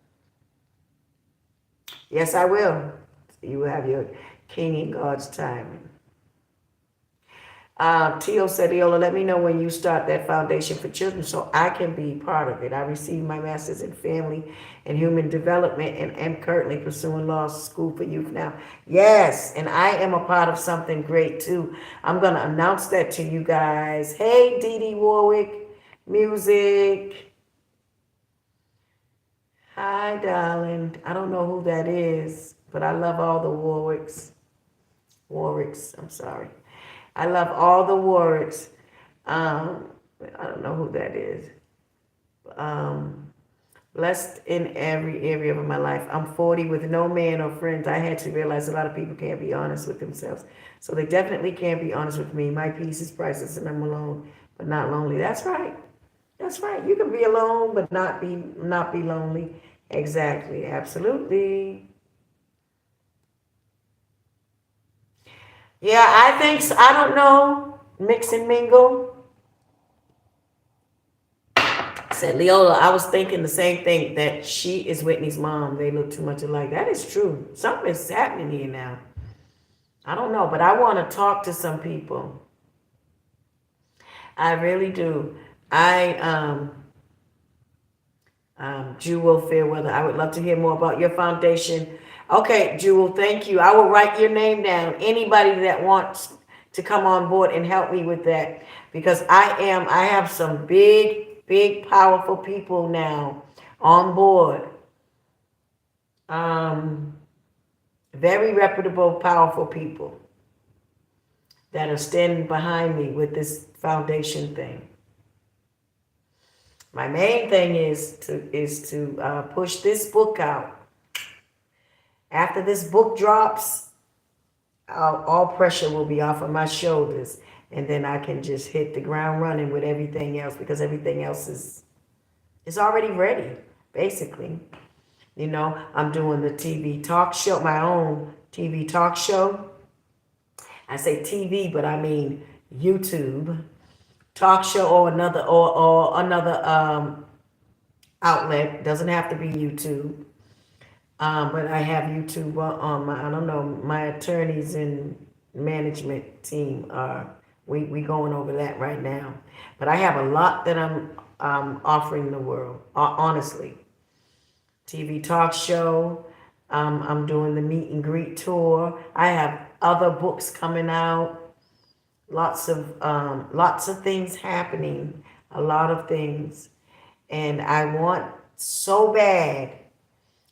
Yes, I will. You will have your king in God's timing. Tio said, Leolah, let me know when you start that foundation for children so I can be part of it. I received my master's in family and human development and am currently pursuing law school for youth now. Yes, and I am a part of something great too. I'm going to announce that to you guys. Hey, Dee Dee Warwick, music. Hi, darling. I don't know who that is, but I love all the Warwicks. I'm sorry. I love all the Warwicks. I don't know who that is. Blessed in every area of my life. I'm 40 with no man or friends. I had to realize a lot of people can't be honest with themselves. So they definitely can't be honest with me. My peace is priceless and I'm alone, but not lonely. That's right. That's right. You can be alone, but not be lonely. Exactly. Absolutely. Yeah, I think so. I don't know. Mix and mingle. Said Leolah, I was thinking the same thing, that she is Whitney's mom. They look too much alike. That is true. Something is happening here now. I don't know, but I want to talk to some people. I really do. Jewel Fairweather, I would love to hear more about your foundation. Okay, Jewel, thank you. I will write your name down. Anybody that wants to come on board and help me with that, because I have some big, powerful people now on board. Very reputable, powerful people that are standing behind me with this foundation thing. My main thing is to push this book out. After this book drops, all pressure will be off of my shoulders, and then I can just hit the ground running with everything else, because everything else is already ready, basically. You know, I'm doing the TV talk show, my own TV talk show. I say TV, but I mean YouTube talk show, or another outlet. Doesn't have to be YouTube. But I have YouTube on my, I don't know, my attorneys and management team are, we going over that right now. But I have a lot that I'm offering the world, honestly. TV talk show. I'm doing the meet and greet tour. I have other books coming out. Lots of things happening. A lot of things. And I want so bad.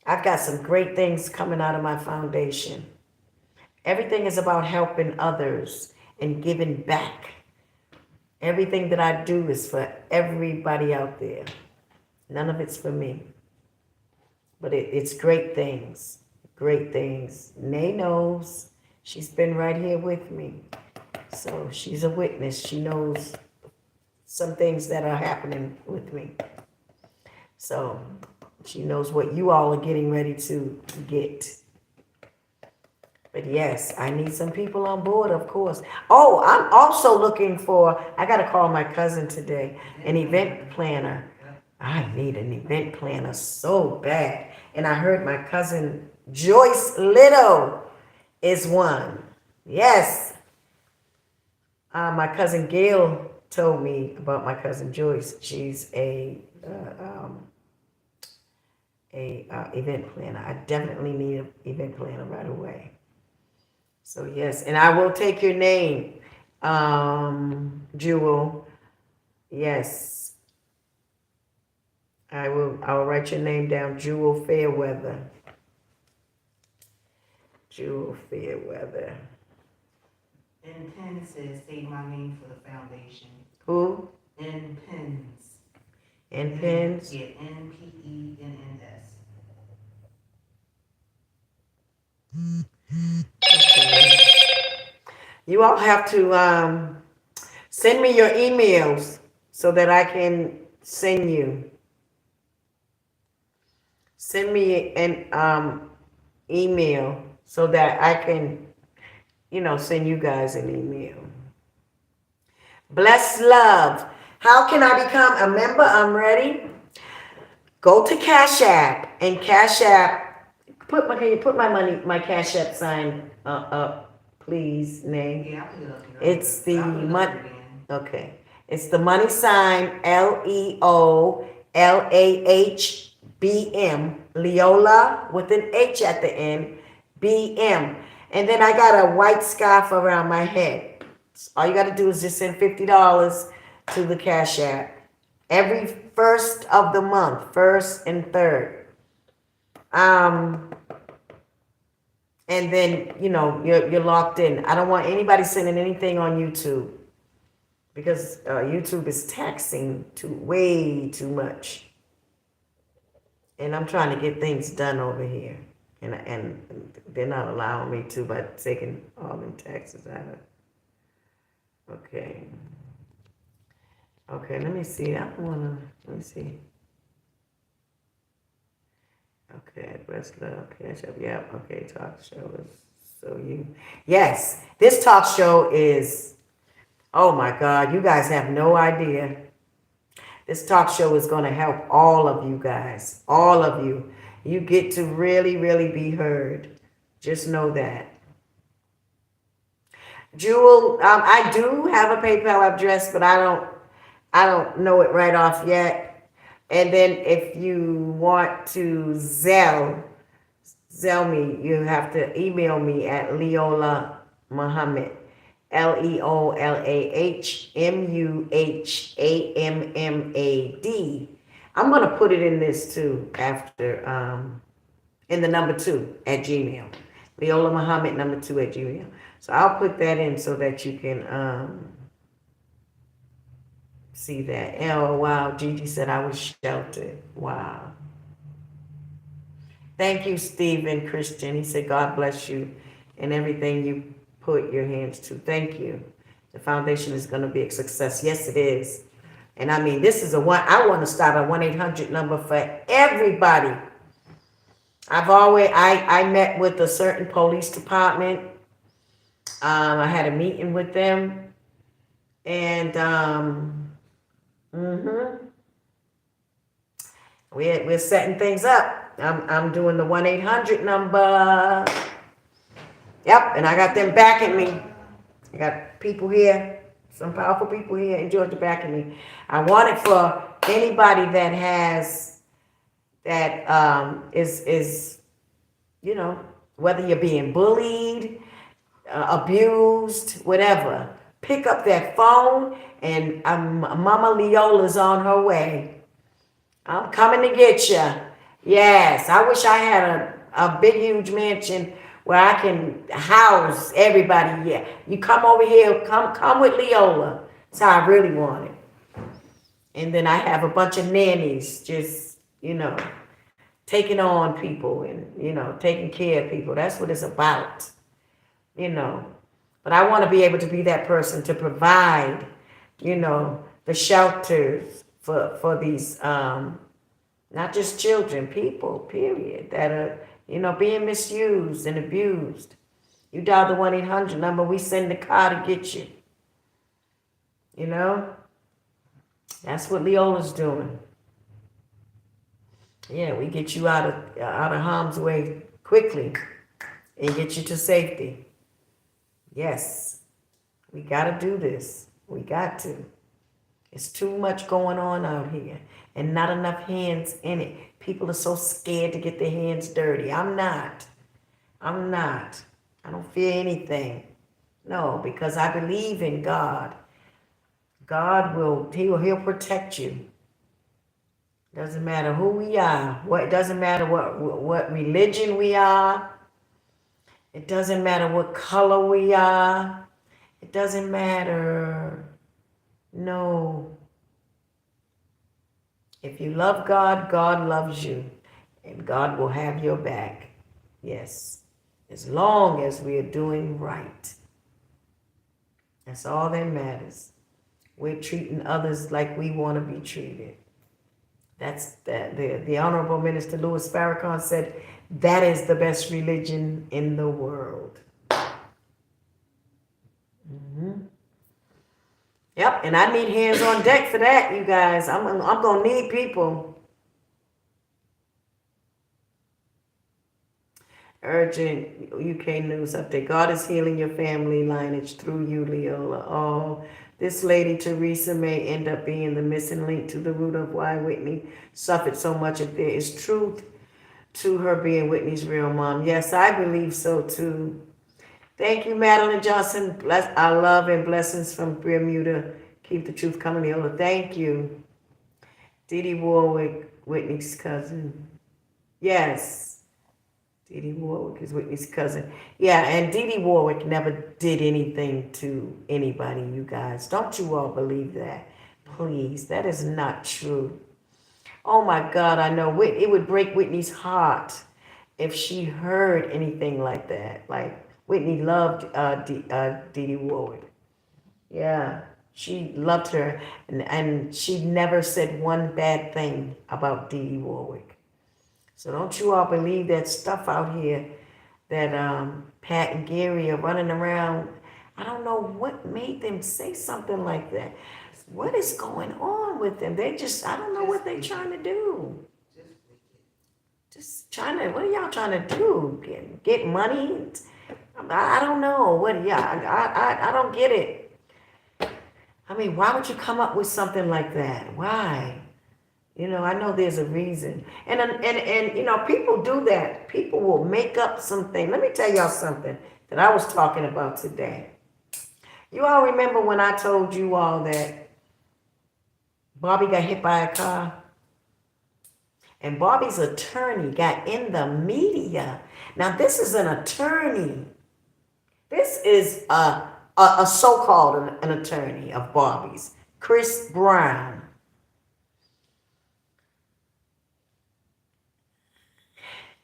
I've got some great things coming out of my foundation. Everything is about helping others and giving back. Everything that I do is for everybody out there. None of it's for me. But it's great things. Great things. Nay knows. She's been right here with me. So she's a witness. She knows some things that are happening with me. So she knows what you all are getting ready to get. But yes, I need some people on board, of course. Oh, I'm also looking for, I got to call my cousin today, an event planner. I need an event planner so bad. And I heard my cousin Joyce Little is one. Yes. My cousin Gail told me about my cousin Joyce. She's a event planner. I definitely need an event planner right away. So yes, and I will take your name, Jewel. Yes, I will write your name down, Jewel Fairweather. Jewel Fairweather. And Penn says, say my name for the foundation. Who? N Pens. And Pens? Yeah, NPENNS. Okay. You all have to send me your emails so that I can send you. Send me an email so that I can, send you guys an email. Bless Love. How can I become a member? I'm ready. Go to Cash App, and Cash App, can you put my Cash App sign up? please, name? Yeah, I put it up here. It's the I put it up money. here again. Okay. It's the money sign LEOLAHBM. Leola with an H at the end. BM. And then I got a white scarf around my head. All you got to do is just send $50 to the Cash App. Every first of the month, first and third. And then, you're locked in. I don't want anybody sending anything on YouTube because YouTube is taxing way too much. And I'm trying to get things done over here. And they're not allowing me to by taking all them taxes out of. Okay. Okay, let me see. Let me see. Okay, breast love, cash up, yeah, okay, talk show is yes, this talk show is, oh my God, you guys have no idea. This talk show is going to help all of you guys, all of you. You get to really, really be heard. Just know that. Jewel, I do have a PayPal address, but I don't know it right off yet. And then if you want to Zelle me, you have to email me at Leolah Muhammad, LeoLahMuhammad. I'm going to put it in this too after, in the number 2 at Gmail. Leolah Muhammad, number 2 at Gmail. So I'll put that in so that you can see that. Oh, wow. Gigi said I was sheltered. Wow. Thank you, Stephen Christian. He said, God bless you and everything you put your hands to. Thank you. The foundation is going to be a success. Yes, it is. And I mean, this is I want to start a 1-800 number for everybody. I met with a certain police department. I had a meeting with them and, we're setting things up. I'm doing the 1-800 number. Yep, and I got them backing me. I got people here, some powerful people here in Georgia backing me. I want it for anybody that is whether you're being bullied, abused, whatever. Pick up that phone and Mama Leola's on her way. I'm coming to get you. Yes, I wish I had a big, huge mansion where I can house everybody. Yeah, you come over here, come with Leolah. That's how I really want it. And then I have a bunch of nannies just, taking on people and, taking care of people. That's what it's about, But I want to be able to be that person to provide, the shelters for these, not just children, people, period, that are, being misused and abused. You dial the 1-800 number, we send the car to get you. That's what Leola's doing. Yeah, we get you out of harm's way quickly and get you to safety. Yes, we got to do this. We got to. It's too much going on out here and not enough hands in it. People are so scared to get their hands dirty. I'm not. I don't fear anything. No, because I believe in God. God he'll protect you. Doesn't matter who we are. It doesn't matter what religion we are. It doesn't matter what color we are. It doesn't matter. No. If you love God, God loves you. And God will have your back. Yes. As long as we are doing right. That's all that matters. We're treating others like we want to be treated. That's the Honorable Minister Louis Farrakhan said, that is the best religion in the world. Yep, and I need hands on deck for that, you guys. I'm going to need people. Urgent UK news update. God is healing your family lineage through you, Leola. Oh, this lady Teresa may end up being the missing link to the root of why Whitney suffered so much. If there is truth to her being Whitney's real mom. Yes, I believe so too. Thank you, Madeline Johnson. Bless our love and blessings from Bermuda. Keep the truth coming, Leola. Thank you. Dee Dee Warwick, Whitney's cousin. Yes. Dee Dee Warwick is Whitney's cousin. Yeah, and Dee Dee Warwick never did anything to anybody, you guys. Don't you all believe that? Please, that is not true. Oh my God, I know. It would break Whitney's heart if she heard anything like that. Like, Whitney loved Dee Dee Warwick. Yeah, she loved her. And she never said one bad thing about Dee Dee Warwick. So don't you all believe that stuff out here that Pat and Gary are running around. I don't know what made them say something like that. What is going on with them? They just, I don't know what they're trying to do. Just trying to, what are y'all trying to do? Get money? I don't know. What, yeah, I don't get it. I mean, why would you come up with something like that? Why? You know, I know there's a reason. And you know, people do that. People will make up something. Let me tell y'all something that I was talking about today. You all remember when I told you all that Bobby got hit by a car? And Bobby's attorney got in the media. Now, this is an attorney. This is a so-called an attorney of Bobby's, Chris Brown.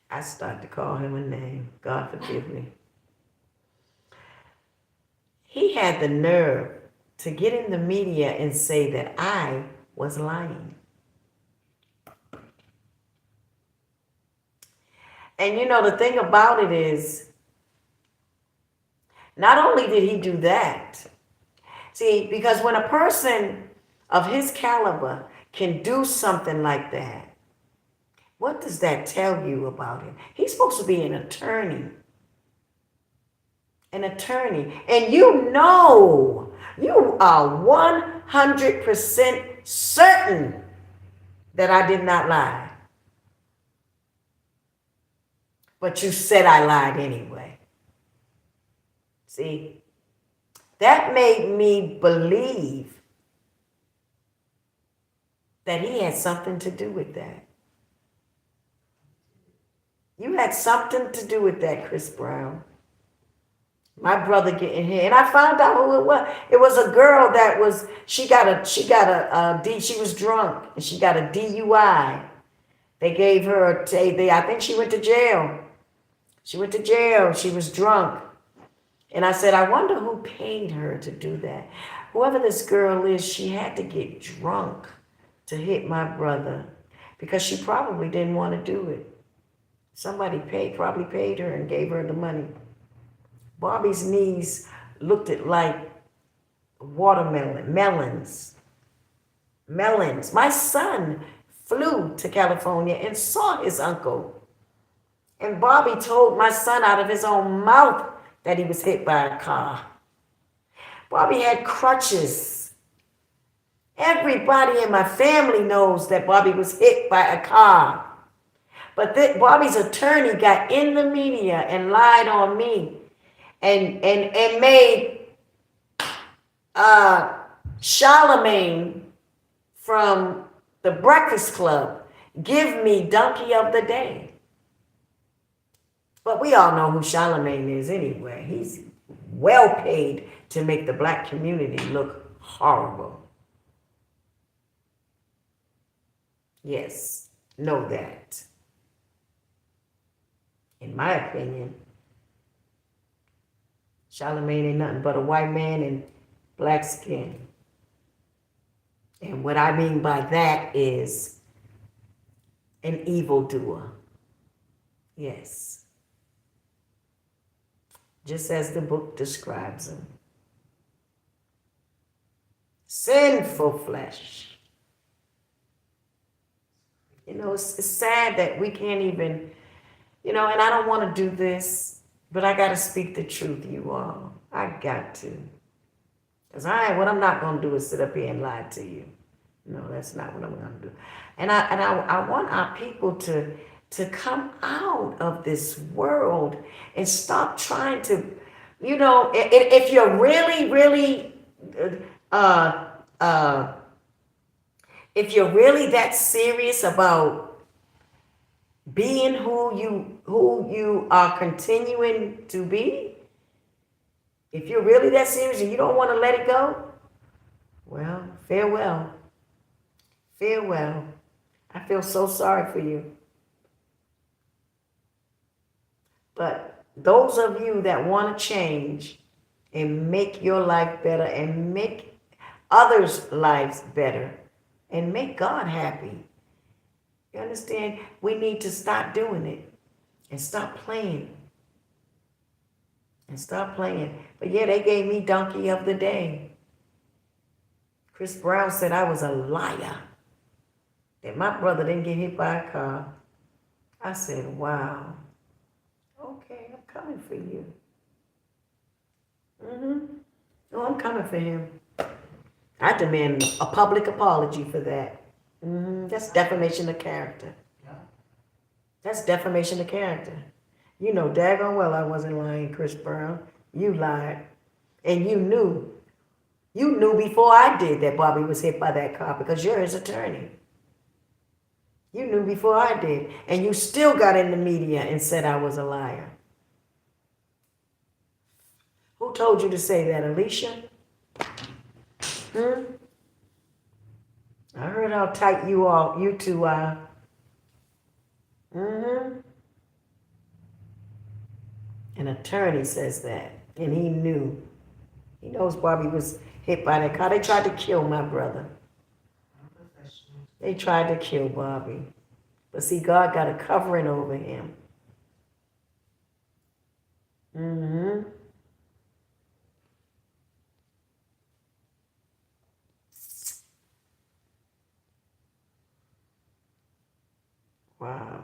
I started to call him a name. God forgive me. He had the nerve to get in the media and say that I was lying. And you know, the thing about it is, not only did he do that, see, because when a person of his caliber can do something like that, what does that tell you about him? He's supposed to be an attorney. An attorney. And you know, you are 100% certain that I did not lie. But you said I lied anyway. See, that made me believe that he had something to do with that. You had something to do with that, Chris Brown. My brother getting here, and I found out who it was. It was a girl that was. She was drunk, and she got a DUI. They gave her I think she went to jail. She went to jail. She was drunk, and I said, I wonder who paid her to do that. Whoever this girl is, she had to get drunk to hit my brother because she probably didn't want to do it. Somebody probably paid her and gave her the money. Bobby's knees looked like melons. My son flew to California and saw his uncle. And Bobby told my son out of his own mouth that he was hit by a car. Bobby had crutches. Everybody in my family knows that Bobby was hit by a car. But Bobby's attorney got in the media and lied on me and made Charlemagne from the Breakfast Club give me Donkey of the Day. But we all know who Charlemagne is anyway. He's well paid to make the black community look horrible. Yes, know that. In my opinion, Charlemagne ain't nothing but a white man in black skin. And what I mean by that is an evildoer. Yes. Just as the book describes him. Sinful flesh. You know, it's sad that we can't even, And I don't want to do this, but I got to speak the truth, you all. I got to. Because what I'm not going to do is sit up here and lie to you. No, that's not what I'm going to do. And I want our people to come out of this world and stop trying to, if you're really, really, uh, uh, if you're really that serious about being who you are continuing to be, if you're really that serious and you don't want to let it go, well, farewell. Farewell. I feel so sorry for you. But those of you that want to change and make your life better and make others' lives better and make God happy, you understand? We need to stop doing it and stop playing. And stop playing. But yeah, they gave me Donkey of the Day. Chris Brown said I was a liar, that my brother didn't get hit by a car. I said, wow. Okay, I'm coming for you. No, I'm coming for him. I demand a public apology for that. That's defamation of character. That's defamation of character. You know daggone well I wasn't lying, Chris Brown. You lied. And you knew. You knew before I did that Bobby was hit by that car because you're his attorney. You knew before I did. And you still got in the media and said I was a liar. Who told you to say that, Alicia? I heard how tight you two are. An attorney says that, and he knew. He knows Bobby was hit by that car. They tried to kill my brother. They tried to kill Bobby. But see, God got a covering over him. Wow.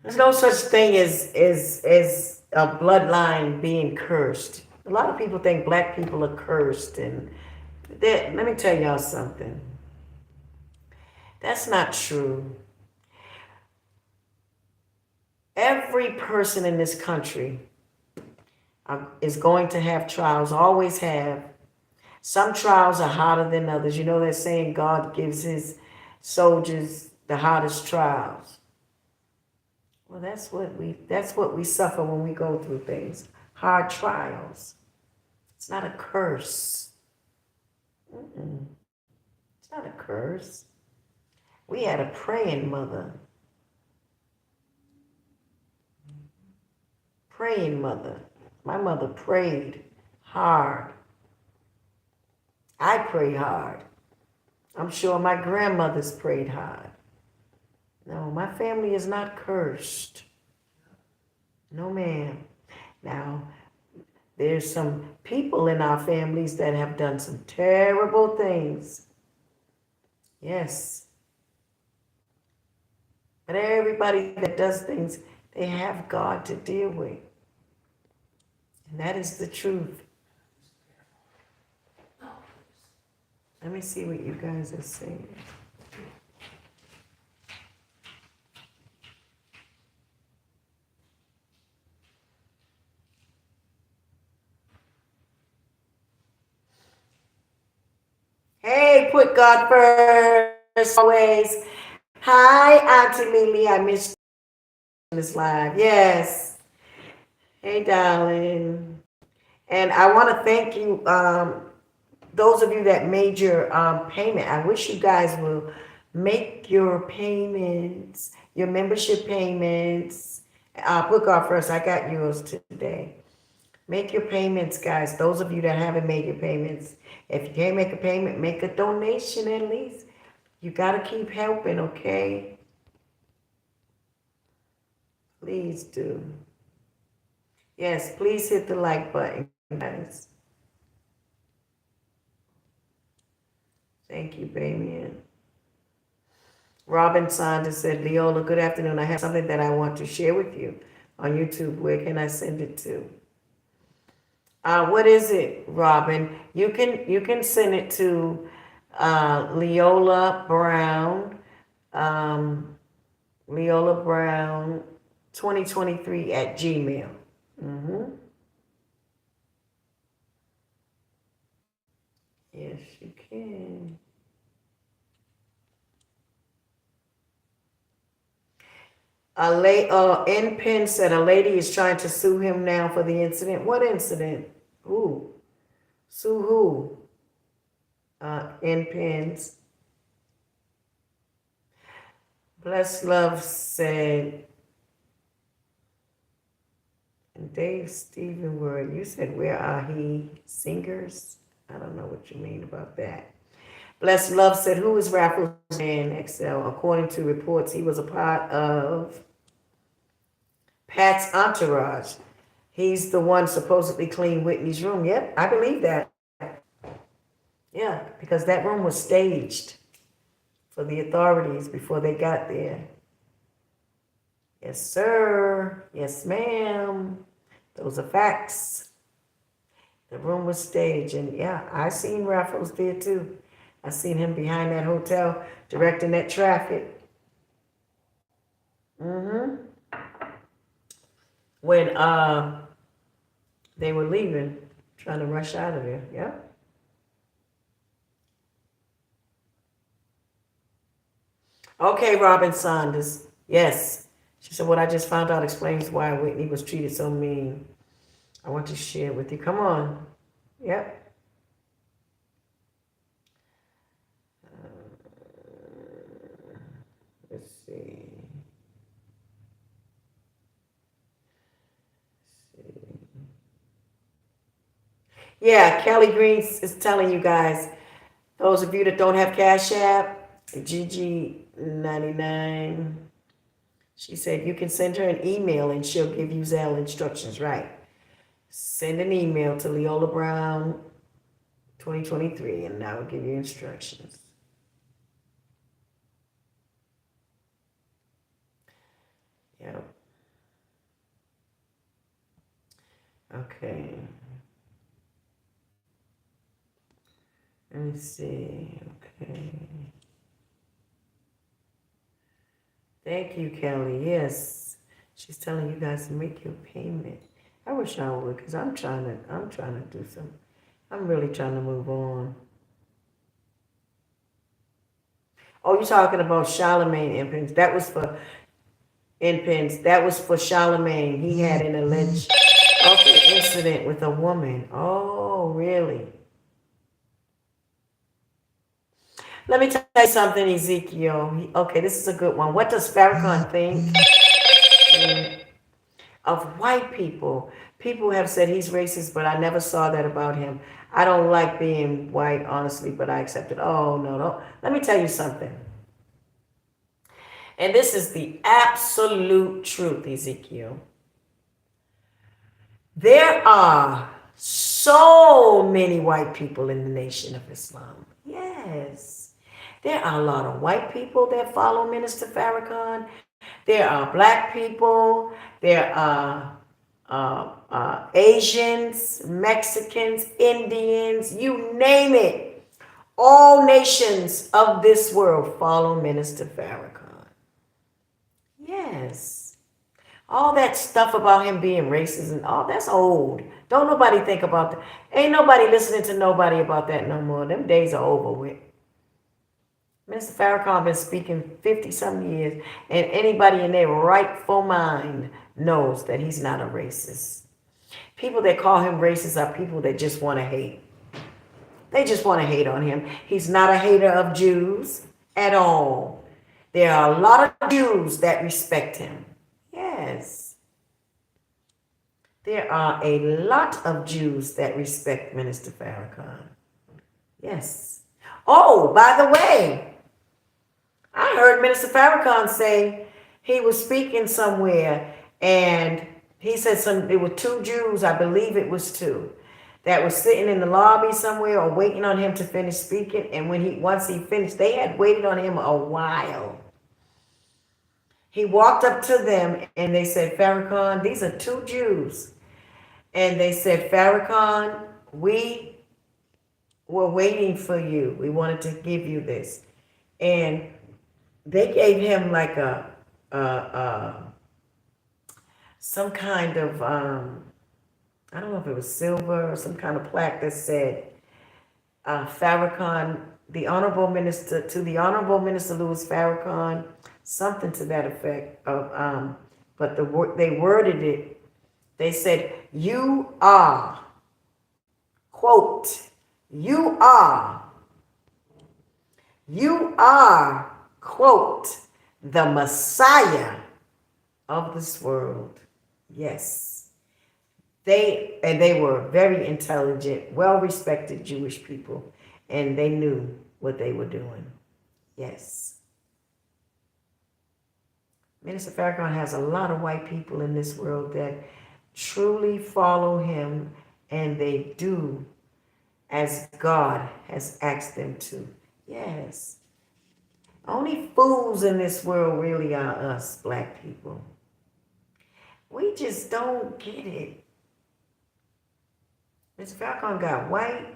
There's no such thing as a bloodline being cursed. A lot of people think black people are cursed, and let me tell y'all something. That's not true. Every person in this country is going to have trials, always have. Some trials are harder than others. You know they're saying God gives his soldiers the hardest trials. Well, that's what we suffer when we go through things. Hard trials. It's not a curse. It's not a curse. We had a praying mother. Praying mother. My mother prayed hard. I pray hard. I'm sure my grandmothers prayed hard. No, my family is not cursed. No, ma'am. Now, there's some people in our families that have done some terrible things. Yes. But everybody that does things, they have God to deal with. And that is the truth. Let me see what you guys are saying. Hey, put God first, always. Hi, Auntie Lily. I missed you in this live. Yes. Hey, darling. And I want to thank you, those of you that made your payment. I wish you guys will make your payments, your membership payments. Put God first. I got yours today. Make your payments, guys. Those of you that haven't made your payments, if you can't make a payment, make a donation at least. You got to keep helping, okay? Please do. Yes, please hit the like button, guys. Thank you, Bamian. Robin Saunders said, Leola, good afternoon. I have something that I want to share with you on YouTube. Where can I send it to? What is it, Robin? You can send it to Leola Brown, um, Leola Brown 2023 at Gmail. Mm-hmm. Yes, you can. N Penn said a lady is trying to sue him now for the incident. What incident? Who? Sue who? N Penn's. Bless Love said, and Dave Stephen Word, you said, where are he singers? I don't know what you mean about that. Bless Love said, who is Raffles Man XL? According to reports, he was a part of Pat's entourage. He's the one supposedly cleaned Whitney's room. Yep, I believe that. Yeah, because that room was staged for the authorities before they got there. Yes, sir. Yes, ma'am. Those are facts. The room was staged, and yeah, I seen Raffles there too. I seen him behind that hotel directing that traffic. Mm-hmm. When they were leaving, trying to rush out of there. Yeah. Okay, Robin Saunders. Yes. She said, what I just found out explains why Whitney was treated so mean. I want to share with you. Come on. Yep. Let's see. Yeah, Kelly Green is telling you guys, those of you that don't have Cash App, GG99, she said you can send her an email and she'll give you Zelle instructions, right? Send an email to Leola Brown 2023 and I will give you instructions. Yep. Okay. Let me see. Okay. Thank you, Kelly. Yes. She's telling you guys to make your payment. I wish I would, because I'm trying to do some. I'm really trying to move on. Oh, you're talking about Charlemagne Impens. That was for Impens. That was for Charlemagne. He had an alleged incident with a woman. Oh, really? Let me tell you something, Ezekiel. Okay, this is a good one. What does Farrakhan think of white people? People have said he's racist, but I never saw that about him. I don't like being white, honestly, but I accept it. Oh, no. Let me tell you something. And this is the absolute truth, Ezekiel. There are so many white people in the Nation of Islam. Yes. There are a lot of white people that follow Minister Farrakhan. There are black people. There are Asians, Mexicans, Indians, you name it. All nations of this world follow Minister Farrakhan. Yes. All that stuff about him being racist and all, that's old. Don't nobody think about that. Ain't nobody listening to nobody about that no more. Them days are over with. Minister Farrakhan been speaking 50-some years, and anybody in their rightful mind knows that he's not a racist. People that call him racist are people that just want to hate. They just want to hate on him. He's not a hater of Jews at all. There are a lot of Jews that respect him. Yes. There are a lot of Jews that respect Minister Farrakhan. Yes. Oh, by the way, I heard Minister Farrakhan say he was speaking somewhere and he said there were two Jews, I believe it was two, that was sitting in the lobby somewhere or waiting on him to finish speaking. And once he finished, they had waited on him a while. He walked up to them and they said, Farrakhan, these are two Jews. And they said, Farrakhan, we were waiting for you. We wanted to give you this. And they gave him like a some kind of I don't know if it was silver or some kind of plaque that said Farrakhan, the Honorable Minister, to the Honorable Minister Louis Farrakhan, something to that effect. But they worded it. They said, "You are, quote, you are, quote, the Messiah of this world." Yes. They were very intelligent, well-respected Jewish people, and they knew what they were doing. Yes. Minister Farrakhan has a lot of white people in this world that truly follow him, and they do as God has asked them to. Yes. Only fools in this world really are us, black people. We just don't get it. Mr. Falcon got white,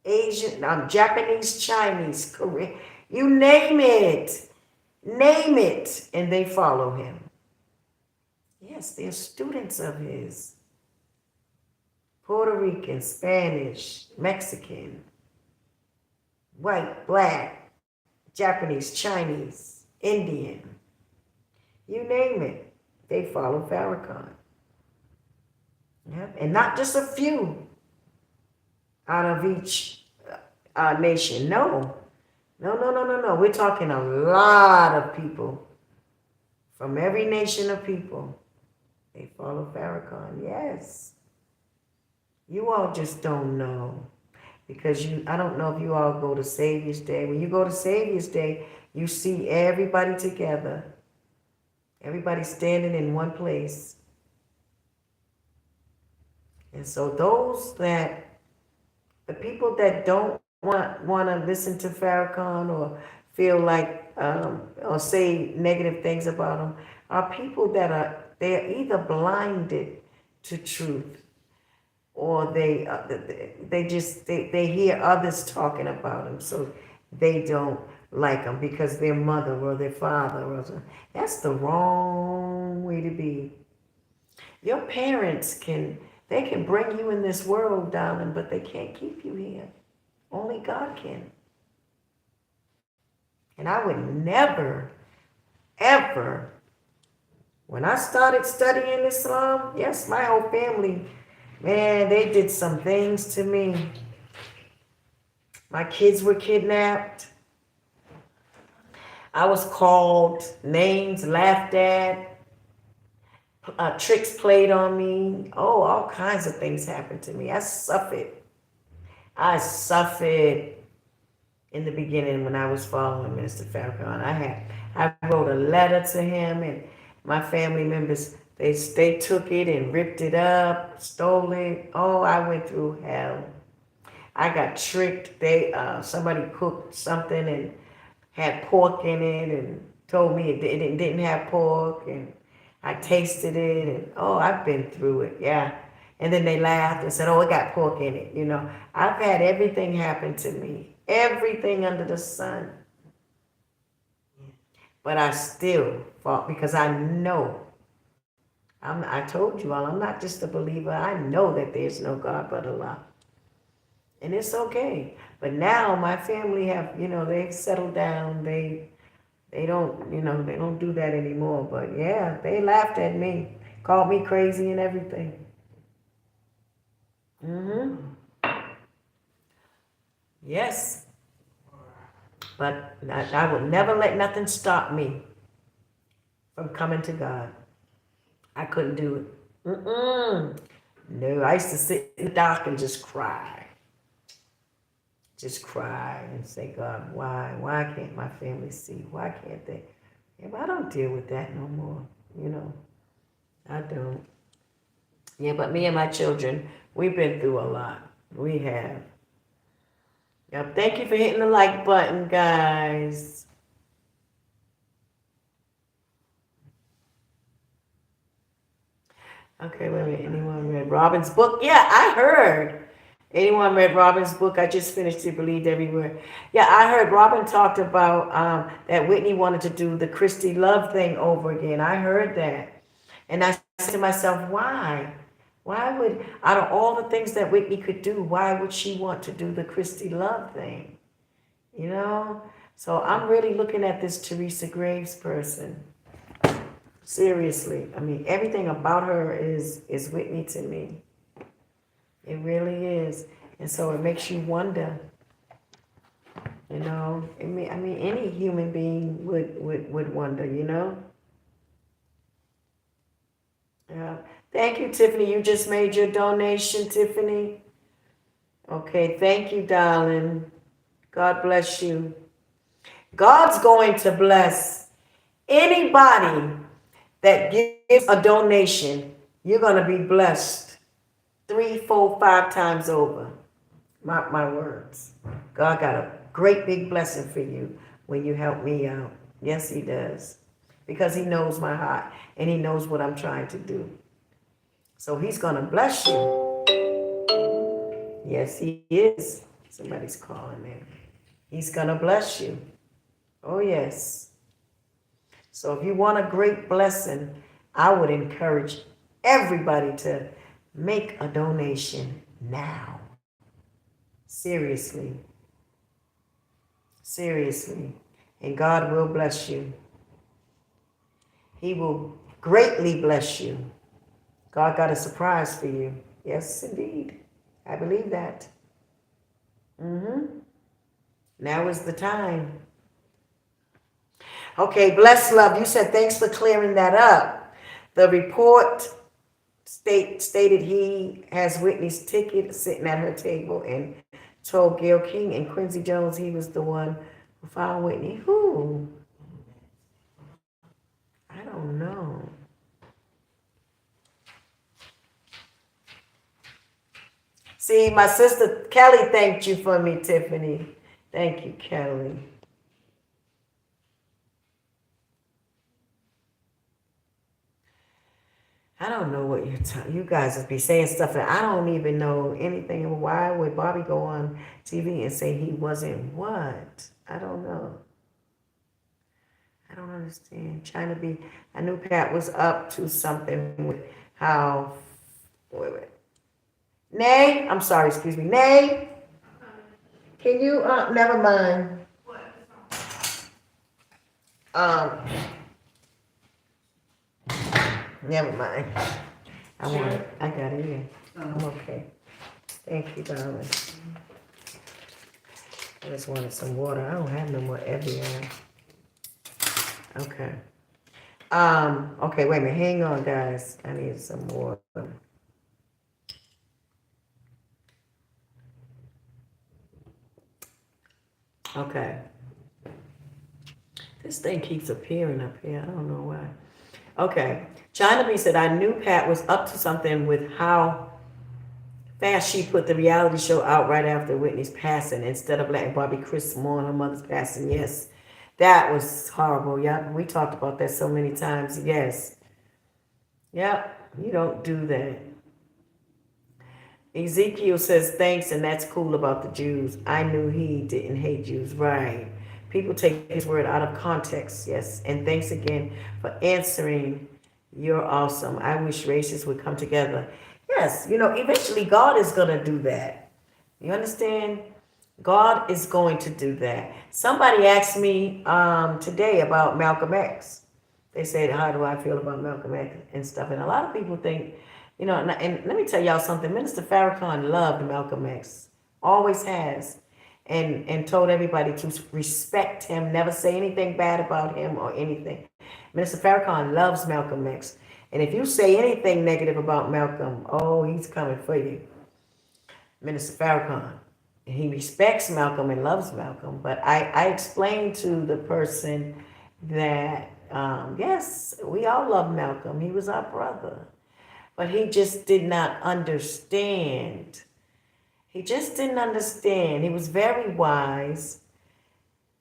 Asian, Japanese, Chinese, Korean, you name it, and they follow him. Yes, they're students of his. Puerto Rican, Spanish, Mexican, white, black, Japanese, Chinese, Indian, you name it, they follow Farrakhan. Yep. And not just a few out of each nation. No. We're talking a lot of people from every nation of people. They follow Farrakhan. Yes. You all just don't know. Because I don't know if you all go to Savior's Day. When you go to Savior's Day, you see everybody together. Everybody standing in one place. And so the people that don't want to listen to Farrakhan or feel like, or say negative things about him, are people that they're either blinded to truth or they hear others talking about him, so they don't like him because their mother or their father or something. That's the wrong way to be. Your parents they can bring you in this world, darling, but they can't keep you here. Only God can. And I would never, ever, when I started studying Islam, yes, my whole family, man, they did some things to me. My kids were kidnapped. I was called names, laughed at. Tricks played on me. Oh, all kinds of things happened to me. I suffered in the beginning when I was following Minister Farrakhan. I wrote a letter to him, and my family members, they took it and ripped it up, stole it. Oh, I went through hell. I got tricked. Somebody cooked something and had pork in it and told me it didn't have pork, and I tasted it, and oh, I've been through it, yeah. And then they laughed and said, oh, it got pork in it, I've had everything happen to me, everything under the sun. But I still fought because I know, I told you all, I'm not just a believer. I know that there's no God but Allah. And it's okay. But now my family have, they've settled down. They don't, they don't do that anymore. But yeah, they laughed at me, called me crazy and everything. Yes. But I will never let nothing stop me from coming to God. I couldn't do it. No, I used to sit in the dark and just cry. Just cry and say, God, why? Why can't my family see? Why can't they? Yeah, but I don't deal with that no more. I don't. Yeah, but me and my children, we've been through a lot. We have. Yep. Thank you for hitting the like button, guys. Okay, wait a minute. Anyone read Robin's book? Yeah, I heard. Anyone read Robin's book? I just finished it, Believed Everywhere. Yeah, I heard Robin talked about that Whitney wanted to do the Christy Love thing over again. I heard that. And I said to myself, why? Why would, out of all the things that Whitney could do, why would she want to do the Christy Love thing? You know? So I'm really looking at this Teresa Graves person. Seriously. I mean, everything about her is Whitney to me. It really is. And so it makes you wonder, you know. I mean any human being would wonder, you know? Yeah. Thank you, Tiffany. You just made your donation, Tiffany. Okay, thank you, darling. God bless you. God's going to bless anybody that gives a donation. You're going to be blessed 3, 4, 5 times over. Mark my words. God got a great big blessing for you when you help me out. Yes, he does. Because he knows my heart and he knows what I'm trying to do. So he's going to bless you. Yes, he is. Somebody's calling me. He's going to bless you. Oh, yes. So if you want a great blessing, I would encourage everybody to make a donation now. Seriously. Seriously. And God will bless you. He will greatly bless you. God got a surprise for you. Yes, indeed. I believe that. Now is the time. Okay, bless love. You said thanks for clearing that up. The report stated he has Whitney's ticket sitting at her table and told Gayle King and Quincy Jones he was the one who found Whitney. Who? I don't know. See, my sister Kelly thanked you for me, Tiffany. Thank you, Kelly. I don't know what you're talking. You guys would be saying stuff that I don't even know anything. Why would Bobby go on TV and say he wasn't what? I don't know. I don't understand. Trying to be. I knew Pat was up to something with how. Wait. Nay, I'm sorry. Excuse me. Nay, can you? Never mind. Um. Never mind. I want it. I got it in. I'm okay. Thank you, darling. I just wanted some water. I don't have no more Evian. Okay. Okay, wait a minute. Hang on, guys. I need some water. Okay. This thing keeps appearing up here. I don't know why. Okay. China B said, I knew Pat was up to something with how fast she put the reality show out right after Whitney's passing instead of letting Bobby Chris mourn her mother's passing. Yes, that was horrible. Yeah, we talked about that so many times. Yes. Yep, you don't do that. Ezekiel says, thanks, and that's cool about the Jews. I knew he didn't hate Jews. Right. People take his word out of context. Yes. And thanks again for answering. You're awesome. I wish races would come together. Yes, you know, eventually God is going to do that. You understand? God is going to do that. Somebody asked me today about Malcolm X. They said, how do I feel about Malcolm X and stuff? And a lot of people think, you know, and let me tell y'all something. Minister Farrakhan loved Malcolm X. Always has. And told everybody to respect him, never say anything bad about him or anything. Minister Farrakhan loves Malcolm X. And if you say anything negative about Malcolm, oh, he's coming for you. Minister Farrakhan. He respects Malcolm and loves Malcolm. But I explained to the person that, yes, we all love Malcolm. He was our brother. but he just did not understand. He just didn't understand. He was very wise,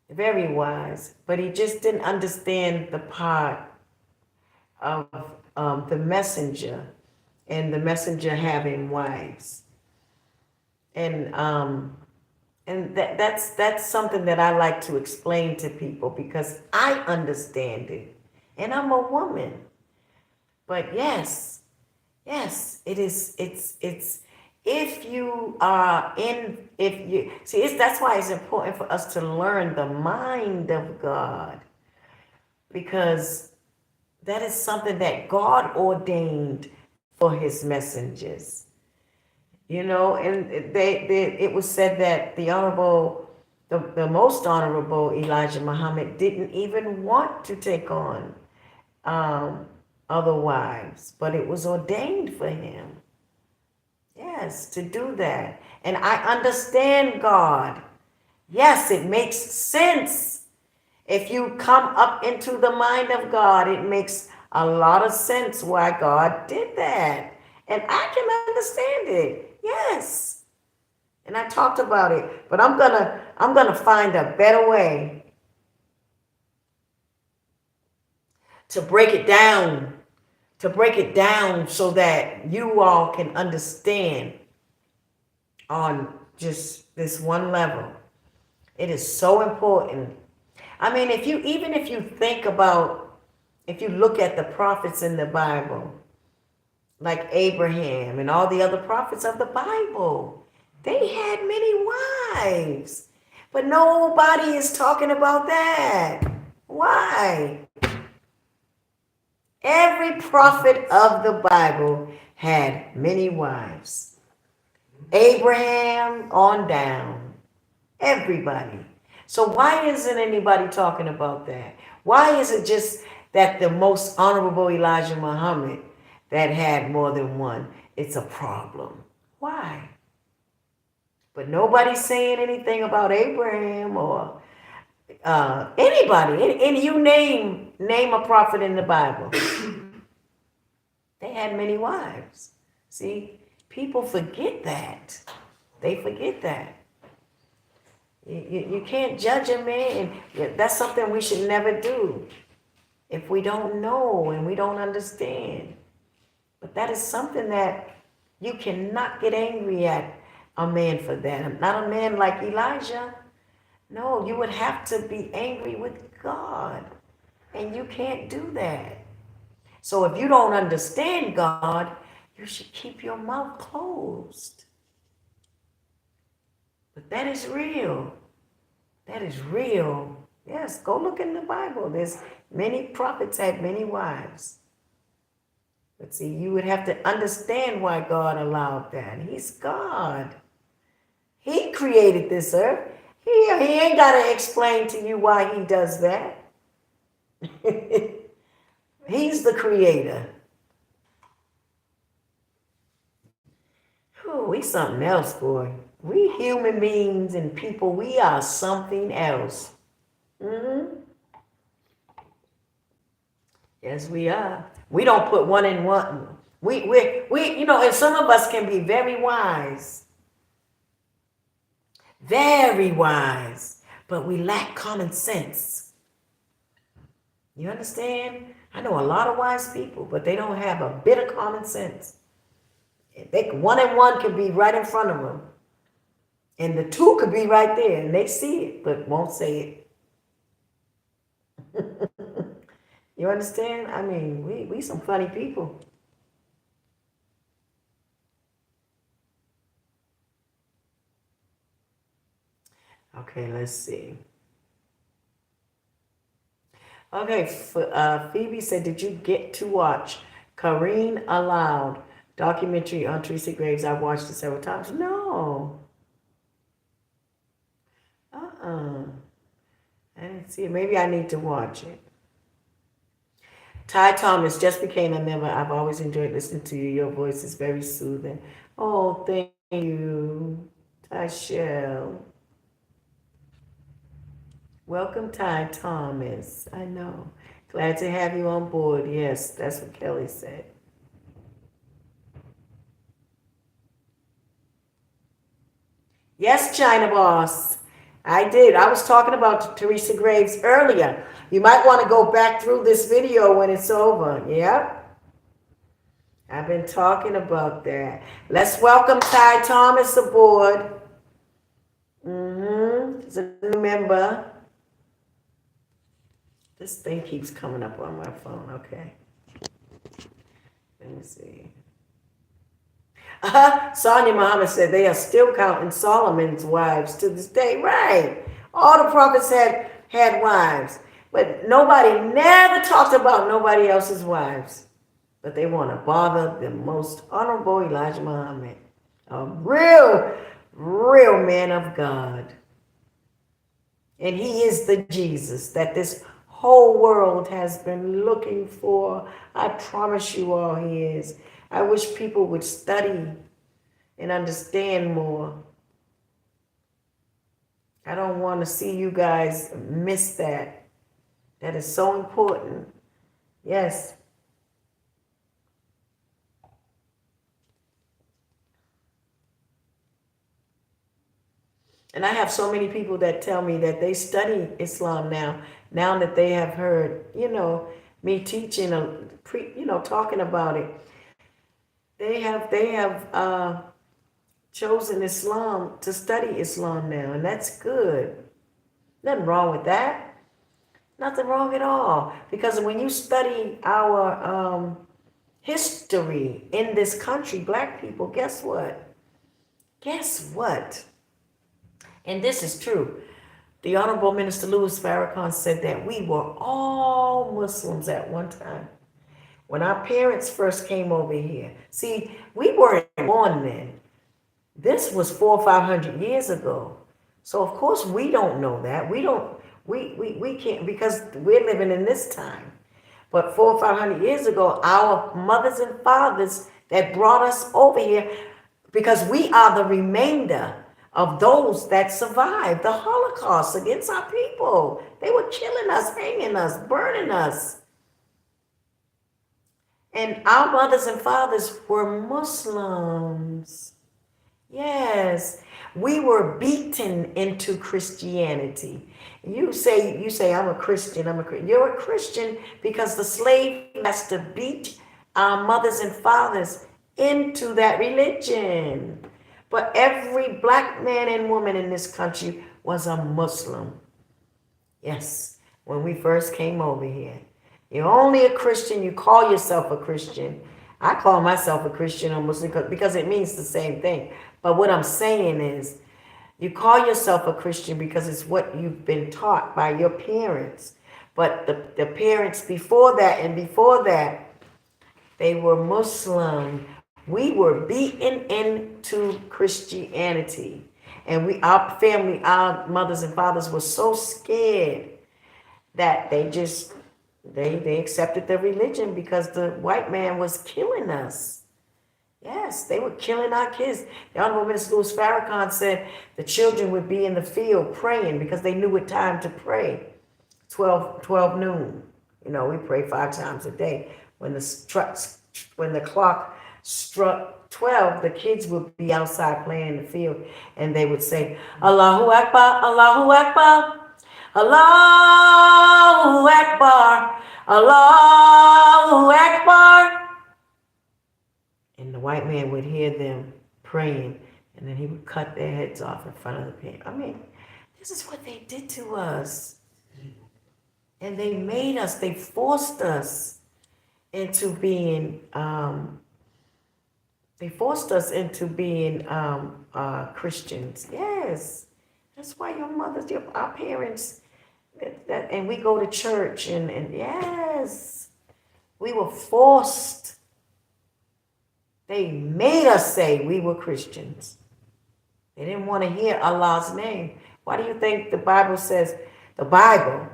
but he just didn't understand the part of the messenger and the messenger having wives. And that's something that I like to explain to people because I understand it, and I'm a woman. But yes, it is. It's if you are in if you see it's that's why it's important for us to learn the mind of God because that is something that God ordained for His messengers. And it was said that the most honorable Elijah Muhammad didn't even want to take on um, other wives, but it was ordained for him, yes, to do that. And I understand God. Yes, it makes sense. If you come up into the mind of God, it makes a lot of sense why God did that. And I can understand it. Yes. And I talked about it, but I'm gonna find a better way to break it down so that you all can understand on just this one level. It is so important. I mean, if you think about if you look at the prophets in the Bible, like Abraham and all the other prophets of the Bible, they had many wives. But nobody is talking about that. Why? Every prophet of the Bible had many wives. Abraham on down. Everybody. So why isn't anybody talking about that? Why is it just that the most honorable Elijah Muhammad that had more than one? It's a problem. Why? But nobody's saying anything about Abraham or anybody. And you name a prophet in the Bible. They had many wives. See, people forget that. They forget that. You can't judge a man. That's something we should never do if we don't know and we don't understand. But that is something that you cannot get angry at a man for that. Not a man like Elijah. No, you would have to be angry with God. And you can't do that. So if you don't understand God, you should keep your mouth closed. But that is real. That is real. Yes, go look in the Bible. There's many prophets had many wives. But see, you would have to understand why God allowed that. He's God. He created this earth. He ain't got to explain to you why he does that. He's the creator. Oh, we something else, boy. We human beings and people, we are something else. Mm-hmm. Yes, we are. We don't put one in one. And some of us can be very wise, but we lack common sense. You understand? I know a lot of wise people, but they don't have a bit of common sense. One and one could be right in front of them, and the two could be right there, and they see it, but won't say it. You understand? I mean, we some funny people. Okay, let's see. Okay, Phoebe said, did you get to watch Kareen Aloud documentary on Teresa Graves? I've watched it several times. No. Uh-uh. I didn't see it. Maybe I need to watch it. Ty Thomas just became a member. I've always enjoyed listening to you. Your voice is very soothing. Oh, thank you, Ty Shell. Welcome, Ty Thomas. I know. Glad to have you on board. Yes, that's what Kelly said. Yes, China Boss. I did. I was talking about Teresa Graves earlier. You might want to go back through this video when it's over. Yep. I've been talking about that. Let's welcome Ty Thomas aboard. He's a new member. This thing keeps coming up on my phone. Okay. Let me see. Sonia Muhammad said they are still counting Solomon's wives to this day. Right. All the prophets had wives. But nobody never talked about nobody else's wives. But they want to bother the most honorable Elijah Muhammad. A real man of God. And he is the Jesus that this whole world has been looking for. I promise you all he is. I wish people would study and understand more. I don't want to see you guys miss that. That is so important. Yes. And I have so many people that tell me that they study Islam now that they have heard, me teaching, talking about it. They have chosen Islam to study Islam now, and that's good. Nothing wrong with that. Nothing wrong at all. Because when you study our history in this country, black people, guess what? Guess what? And this is true. The Honorable Minister Louis Farrakhan said that we were all Muslims at one time. When our parents first came over here, see, we weren't born then. This was 400 or 500 years ago. So of course we don't know that. We can't, because we're living in this time. But 400 or 500 years ago, our mothers and fathers that brought us over here, because we are the remainder of those that survived the Holocaust against our people. They were killing us, hanging us, burning us. And our mothers and fathers were Muslims. Yes, we were beaten into Christianity. You say, I'm a Christian, I'm a Christian. You're a Christian because the slave has to beat our mothers and fathers into that religion. But every black man and woman in this country was a Muslim. Yes, when we first came over here. You're only a Christian, you call yourself a Christian. I call myself a Christian or Muslim because it means the same thing. But what I'm saying is, you call yourself a Christian because it's what you've been taught by your parents. But the parents before that and before that, they were Muslim. We were beaten into Christianity. And our family, our mothers and fathers were so scared that they accepted the religion because the white man was killing us. Yes, they were killing our kids. The Honorable Minister Louis Farrakhan said the children would be in the field praying because they knew what time to pray. 12 noon. We pray 5 times a day. When the clock struck 12, the kids would be outside playing in the field, and they would say, Allahu Akbar, Allahu Akbar, Allahu Akbar, Allahu Akbar. And the white man would hear them praying, and then he would cut their heads off in front of the people. I mean, this is what they did to us. And they made us, they forced us into being, Christians. Yes. That's why your mothers, our parents, and we go to church, and yes, we were forced. They made us say we were Christians. They didn't want to hear Allah's name. Why do you think the Bible says, the Bible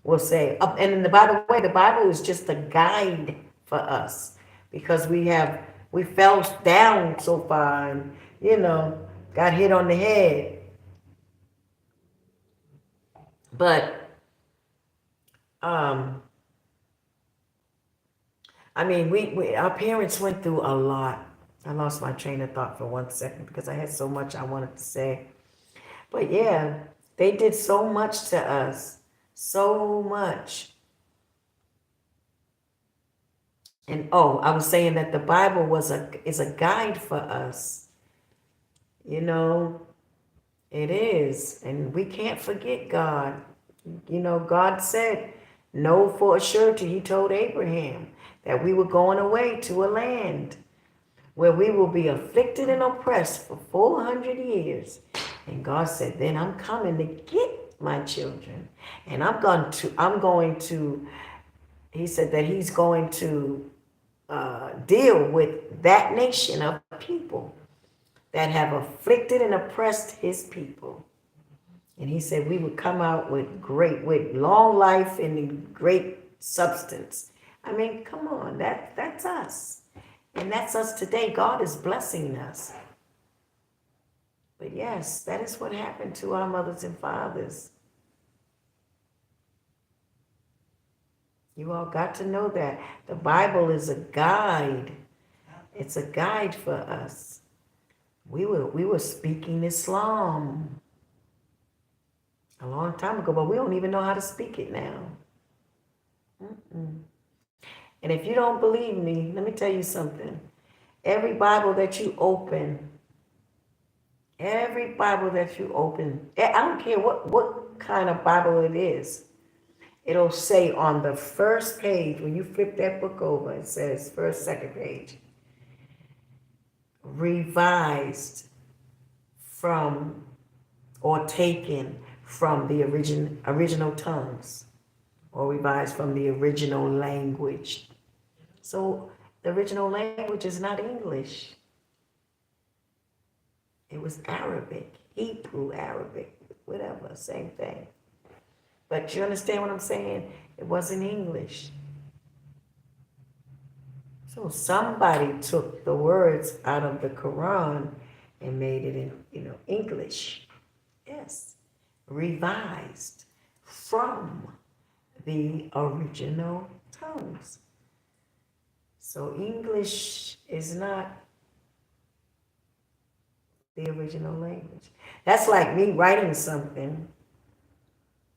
will say, and by the way, the Bible is just a guide for us because we fell down so far and, got hit on the head. But, our parents went through a lot. I lost my train of thought for 1 second because I had so much I wanted to say. But yeah, they did so much to us. So much. And oh, I was saying that the Bible is a guide for us. You know, it is. And we can't forget God. You know, God said, know for a surety, he told Abraham that we were going away to a land where we will be afflicted and oppressed for 400 years. And God said, then I'm coming to get my children. And he said that he's going to deal with that nation of people that have afflicted and oppressed his people. And he said we would come out with long life and great substance. I mean, come on, that's us. And that's us today. God is blessing us. But yes, that is what happened to our mothers and fathers. You all got to know that. The Bible is a guide. It's a guide for us. We were speaking Islam a long time ago, but we don't even know how to speak it now. Mm-mm. And if you don't believe me, let me tell you something. Every Bible that you open, I don't care what kind of Bible it is, it'll say on the first page, when you flip that book over, it says first, second page, revised from or taken from the original tongues, or revised from the original language. So the original language is not English. It was Arabic, Hebrew, Arabic, whatever, same thing. But you understand what I'm saying? It wasn't English. So somebody took the words out of the Quran and made it in, English. Yes. Revised from the original tongues. So English is not the original language. That's like me writing something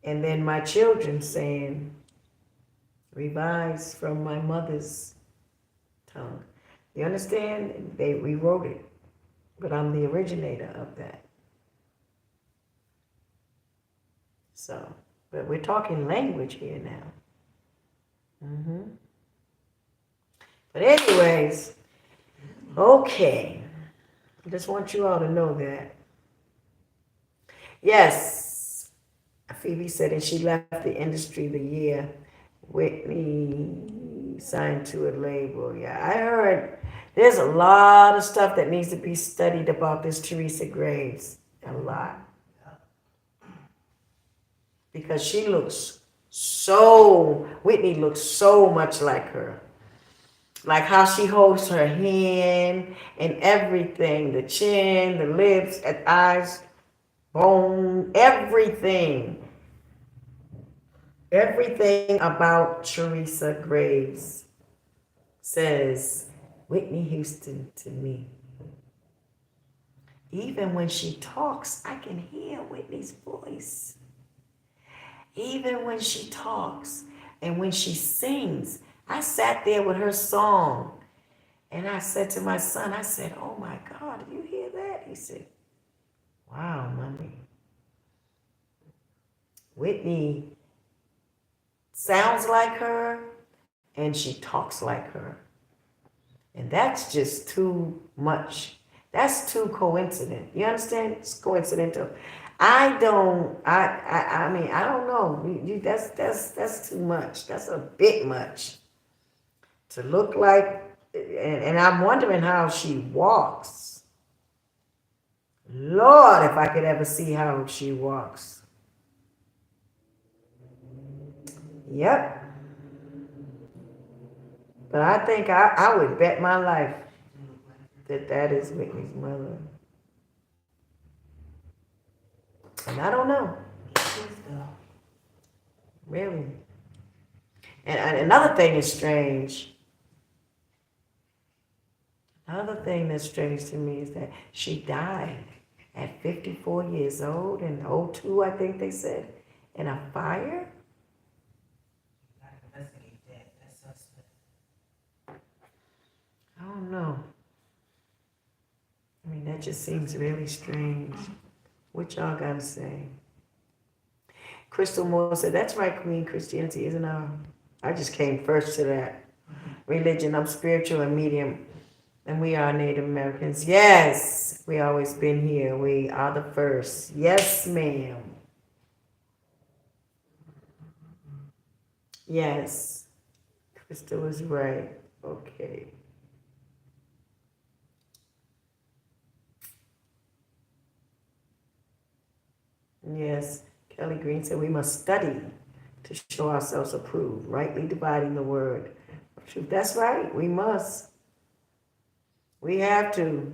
and then my children saying, revised from my mother's tongue. You understand? They rewrote it, but I'm the originator of that. So, but we're talking language here now. But anyways, okay. I just want you all to know that. Yes, Phoebe said, and she left the industry the year Whitney signed to a label. Yeah, I heard there's a lot of stuff that needs to be studied about this Teresa Graves. A lot. Because Whitney looks so much like her. Like how she holds her hand and everything, the chin, the lips, the eyes, bone, everything. Everything about Teresa Graves says Whitney Houston to me. Even when she talks, I can hear Whitney's voice. Even when she talks and when she sings, I sat there with her song and I said to my son, I said, oh my God, do you hear that? He said, wow, mommy. Whitney sounds like her and she talks like her. And that's just too much. That's too coincident. You understand? It's coincidental. I mean, I don't know. That's too much. That's a bit much. To look like, and I'm wondering how she walks. Lord, if I could ever see how she walks. Yep. But I think I would bet my life that is Whitney's mother. And I don't know. Really. And another thing is strange. Another thing that's strange to me is that she died. at 54 years old in '02, I think they said, in a fire. Gotta investigate that. That's suspect. I don't know. I mean, that just seems really strange. What y'all gotta say? Crystal Moore said, "That's right, Queen. Christianity isn't our." I just came first to that religion. I'm spiritual and medium, and we are Native Americans. Yes, we always been here. We are the first. Yes, ma'am. Yes, Crystal was right. Okay. Yes, Kelly Green said we must study to show ourselves approved, rightly dividing the word of truth. That's right. We must. We have to.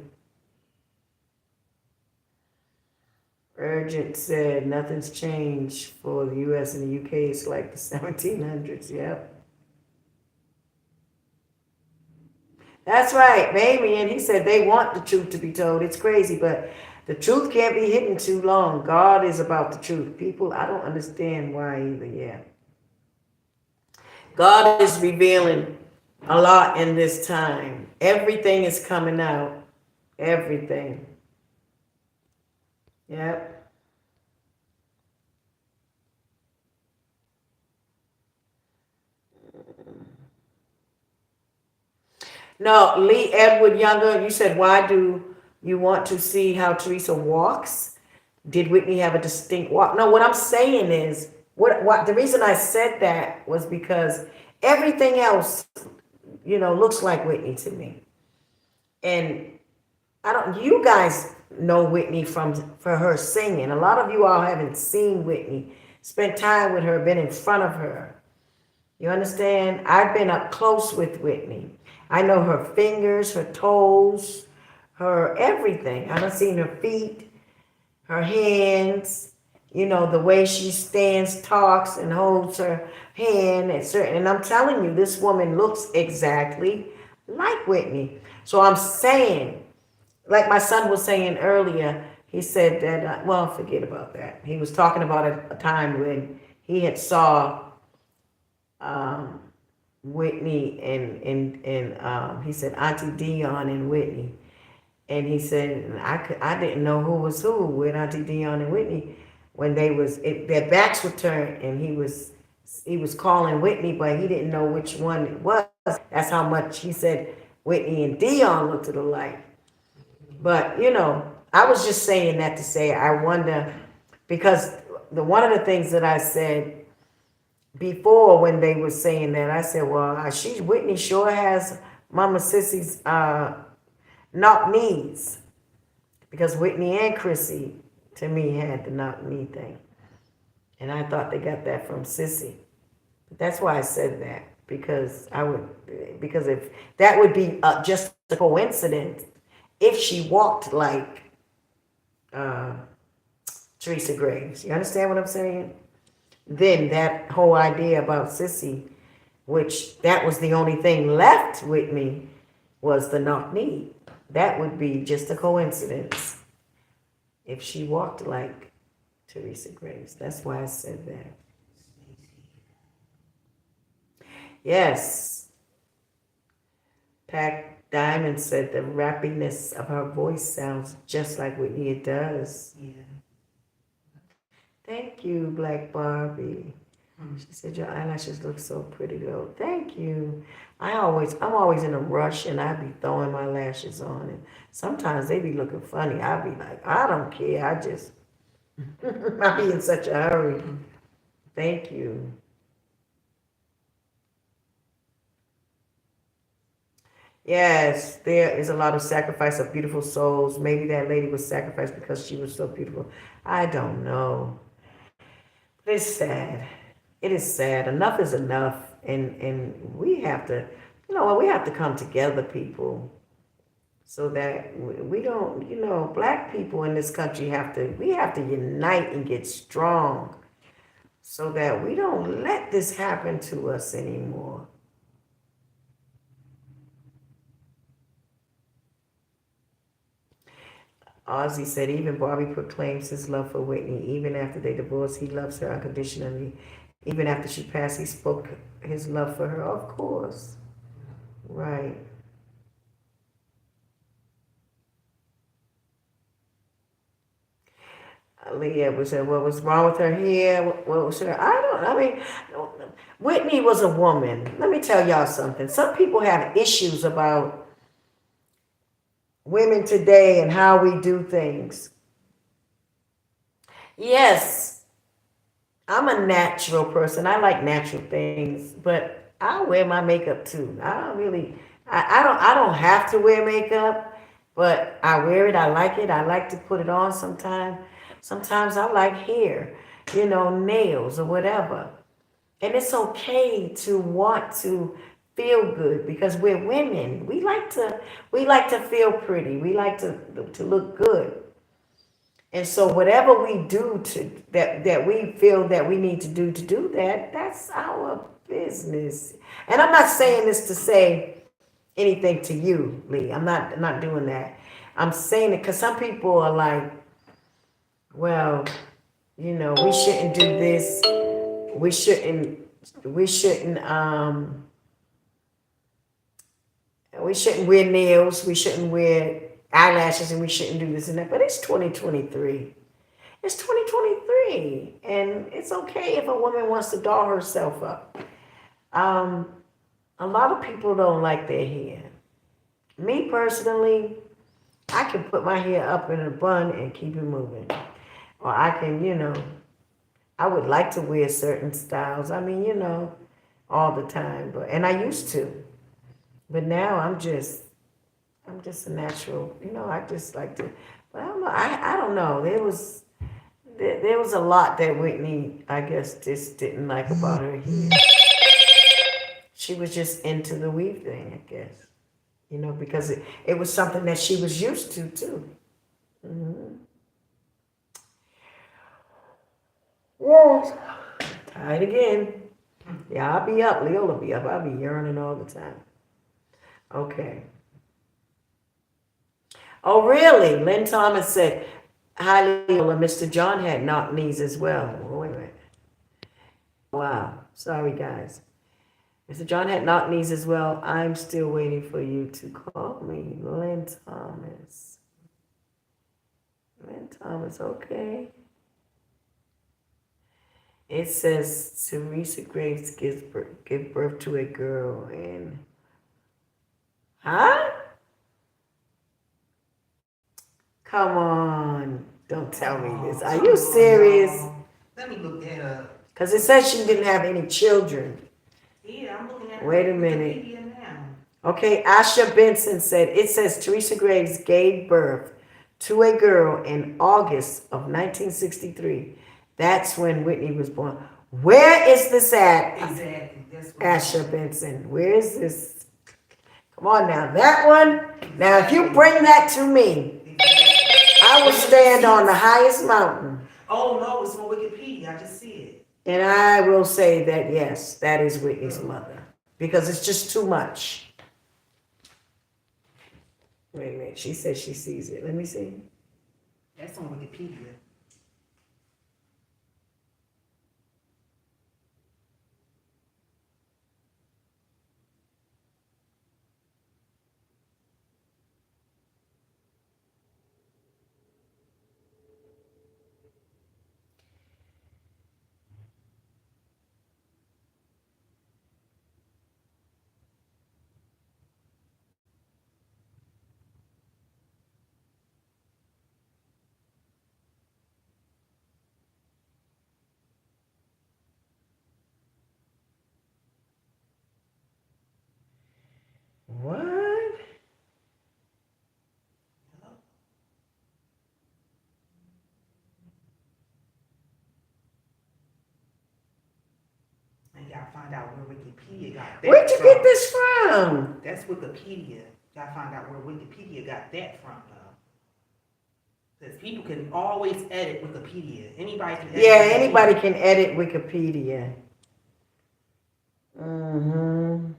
Urgent said nothing's changed for the U.S. and the U.K. It's like the 1700s. Yep. That's right, baby. And he said they want the truth to be told. It's crazy, but the truth can't be hidden too long. God is about the truth. People, I don't understand why either. Yeah. God is revealing a lot in this time. Everything is coming out. Everything. Yep. No, Lee Edward Younger, you said, why do you want to see how Teresa walks? Did Whitney have a distinct walk? No, what I'm saying is, what the reason I said that was because everything else, looks like Whitney to me. And I don't, you guys know Whitney for her singing. A lot of you all haven't seen Whitney, spent time with her, been in front of her. You understand? I've been up close with Whitney. I know her fingers, her toes, her everything. I done seen her feet, her hands, the way she stands, talks, and holds her hand and certain. And I'm telling you, this woman looks exactly like Whitney. So I'm saying, like my son was saying earlier, he said that, well, forget about that. He was talking about a time when he had saw um, Whitney and he said Auntie Dion and Whitney, and he said I didn't know who was who with Auntie Dion and Whitney when their backs were turned, and he was calling Whitney, but he didn't know which one it was. That's how much he said Whitney and Dion looked alike. But I was just saying that to say I wonder, because one of the things that I said before when they were saying that, I said, well, Whitney sure has Mama Sissy's knock knees, because Whitney and Chrissy to me had the knock knee thing, and I thought they got that from Sissy. But that's why I said that, because if that would be just a coincidence if she walked like uh, Teresa Graves. You understand what I'm saying? Then that whole idea about Sissy, which that was the only thing left with me, was the knock knee. That would be just a coincidence if she walked like Teresa Graves. That's why I said that. Yes. Pac Diamond said the rappiness of her voice sounds just like Whitney. It does. Yeah. Thank you, Black Barbie. She said your eyelashes look so pretty though. Thank you. I'm always in a rush, and I be throwing my lashes on, and sometimes they be looking funny. I be like, I don't care. I just I be in such a hurry. Thank you. Yes, there is a lot of sacrifice of beautiful souls. Maybe that lady was sacrificed because she was so beautiful. I don't know. It's sad. It is sad. Enough is enough, and we have to, we have to come together, people, so that we don't, black people in this country we have to unite and get strong, so that we don't let this happen to us anymore. Ozzy said even Bobby proclaims his love for Whitney. Even after they divorced, he loves her unconditionally. Even after she passed, he spoke his love for her. Of course. Right. Leah was said, what was wrong with her hair? What was her? I mean, Whitney was a woman. Let me tell y'all something. Some people have issues about women today and how we do things. Yes, I'm a natural person. I like natural things, but I wear my makeup too. I don't really, I don't have to wear makeup, but I wear it. I like it. I like to put it on sometimes. Sometimes I like hair, nails or whatever. And it's okay to want to feel good because we're women. We like to feel pretty. We like to look good. And so whatever we do that we feel that we need to do that, that's our business. And I'm not saying this to say anything to you, Lee. I'm not doing that. I'm saying it because some people are like, well, we shouldn't do this. We shouldn't we shouldn't um we shouldn't wear nails, we shouldn't wear eyelashes, and we shouldn't do this and that. But it's 2023. It's 2023, and it's okay if a woman wants to doll herself up. Um, a lot of people don't like their hair. Me personally, I can put my hair up in a bun and keep it moving. Or I can, I would like to wear certain styles. I mean, all the time, and I used to. But now I'm just a natural, I just like to, but I don't know, I don't know. There was a lot that Whitney, I guess, just didn't like about her hair. She was just into the weave thing, I guess. Because it was something that she was used to too. Hmm. Yes. Tired again. Yeah, I'll be up. Leolah be up. I'll be yearning all the time. Okay. Oh, really? Lynn Thomas said, hi, Leolah. Mr. John had knock knees as well. Oh, wait a minute. Wow. Sorry, guys. Mr. John had knock knees as well. I'm still waiting for you to call me. Lynn Thomas. Lynn Thomas, okay. It says Teresa Graves give birth to a girl and huh? Come on. Don't tell me this. Are you serious? Let me look that up. Because it says she didn't have any children. Yeah, I'm looking at Wait a minute. Wikipedia now. Okay, Asha Benson said, it says Teresa Graves gave birth to a girl in August of 1963. That's when Whitney was born. Where is this at? Exactly. That's what Asha Benson. Where is this? Come on now. That one. Now, if you bring that to me, I will stand on the highest mountain. Oh, no, it's on Wikipedia. I just see it. And I will say that, yes, that is Whitney's mother. Because it's just too much. Wait a minute. She says she sees it. Let me see. That's on Wikipedia. What? And y'all find out where Wikipedia got that Where'd you from. get this from? That's Wikipedia. Y'all find out where Wikipedia got that from, though. Because people can always edit Wikipedia. Anybody can edit Yeah, Wikipedia. anybody can edit Wikipedia. Mm-hmm.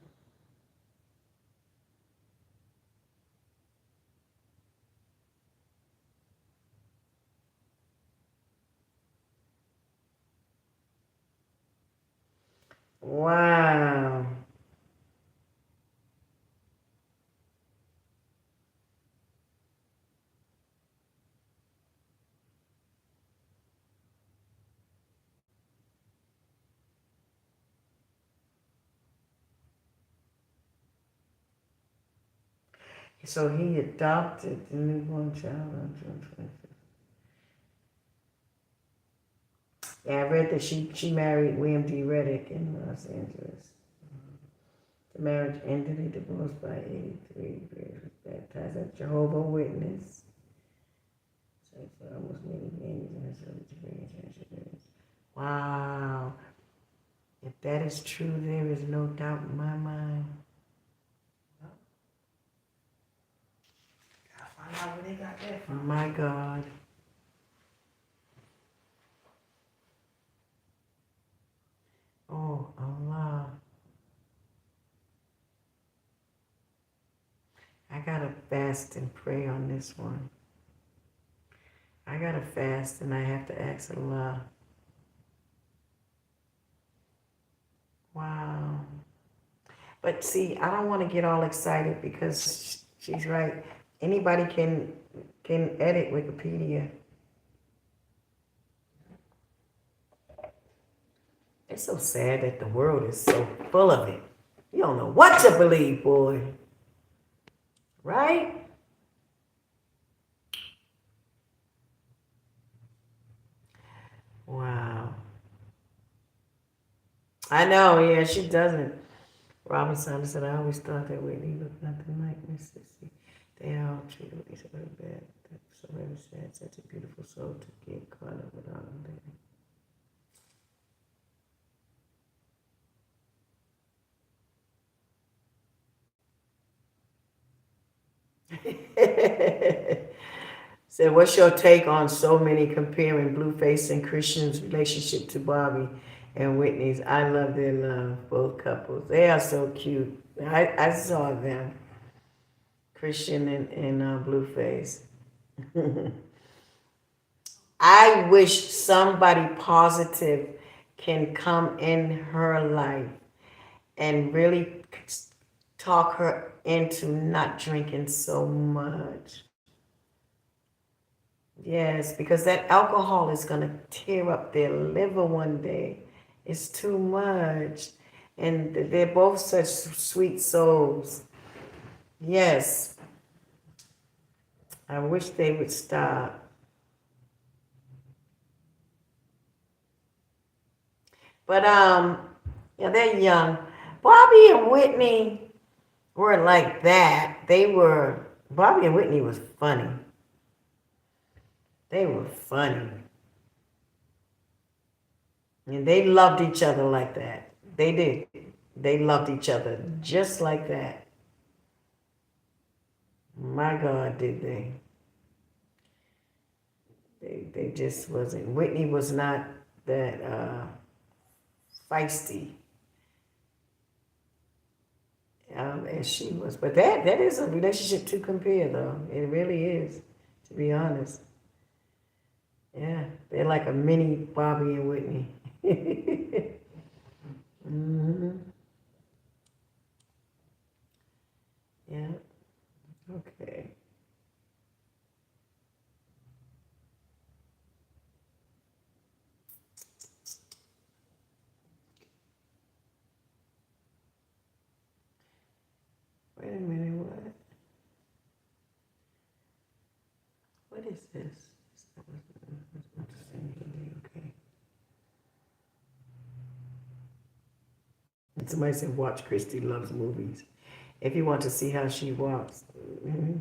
Wow. So he adopted the newborn child on June 25th. Yeah, I read that she married William D. Reddick in Los Angeles. The marriage ended. They divorced by 83. Graves was baptized at Jehovah's Witness. So for almost many years in his early experience. Wow. If that is true, there is no doubt in my mind. Gotta find out where they got that from. My God. Oh, Allah. I gotta fast and pray on this one. I gotta fast and I have to ask Allah. Wow. But see, I don't want to get all excited because she's right. Anybody can edit Wikipedia. It's so sad that the world is so full of it. You don't know what to believe, boy. Right? Wow. I know, yeah, she doesn't. Robin Saunders said, I always thought that Whitney looked nothing like Miss Sissy. They all treated each other bad. That's so very sad. Such a beautiful soul to get caught up with all of that. Said, what's your take on so many comparing Blueface and Christian's relationship to Bobby and Whitney's? I love their love, both couples. They are so cute. I saw them, Christian and Blueface. I wish somebody positive can come in her life and really talk her into not drinking so much. Yes, because that alcohol is going to tear up their liver one day. It's too much. And they're both such sweet souls. Yes. I wish they would stop. But yeah, they're young. Bobby and Whitney weren't like that. Bobby and Whitney was funny. They were funny. And they loved each other like that. They did. They loved each other just like that. My God, did they? They just wasn't. Whitney was not that feisty as she was. But that is a relationship to compare, though. It really is, to be honest. Yeah, they're like a mini Bobby and Whitney. Mm-hmm. Yeah. Okay. Wait a minute. What? What is this? Okay. And somebody said, watch Christy Loves Movies. If you want to see how she walks. Mm-hmm.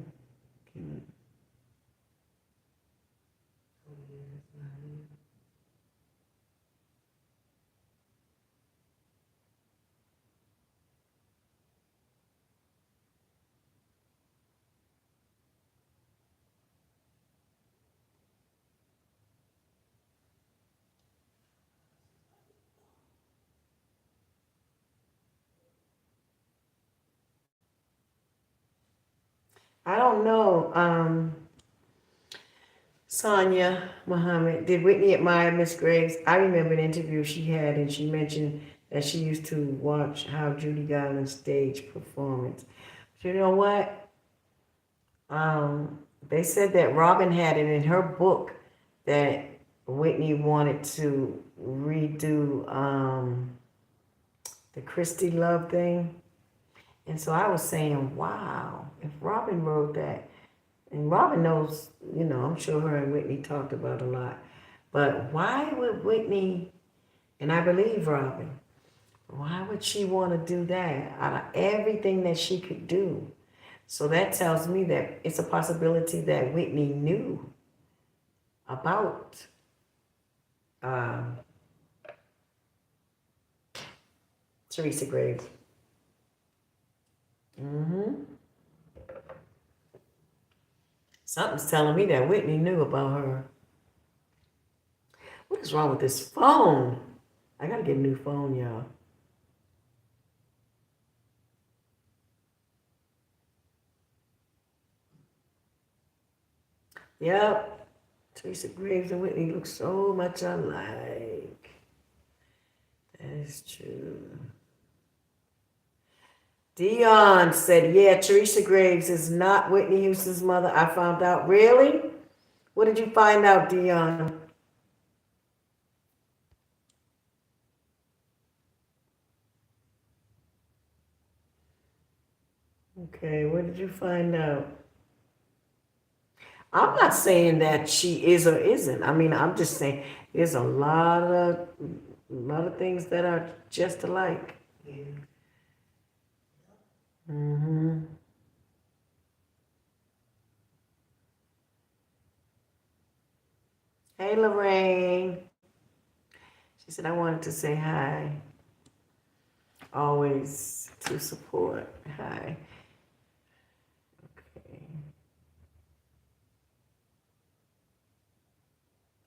I don't know. Sonia Muhammad, did Whitney admire Miss Graves? I remember an interview she had, and she mentioned that she used to watch how Judy Garland's stage performance. But you know what? They said that Robin had it in her book that Whitney wanted to redo the Christy Love thing. And so I was saying, wow, if Robin wrote that, and Robin knows, I'm sure her and Whitney talked about a lot, but why would Whitney, and I believe Robin, why would she want to do that out of everything that she could do? So that tells me that it's a possibility that Whitney knew about Teresa Graves. Something's telling me that Whitney knew about her. What is wrong with this phone? I gotta get a new phone, y'all. Yep. Teresa Graves and Whitney look so much alike. That is true. Dion said, yeah, Teresa Graves is not Whitney Houston's mother. I found out. Really? What did you find out, Dion? Okay, what did you find out? I'm not saying that she is or isn't. I mean, I'm just saying there's a lot of things that are just alike. Yeah. Mm-hmm. Hey, Lorraine. She said, I wanted to say hi. Always to support. Hi. Okay.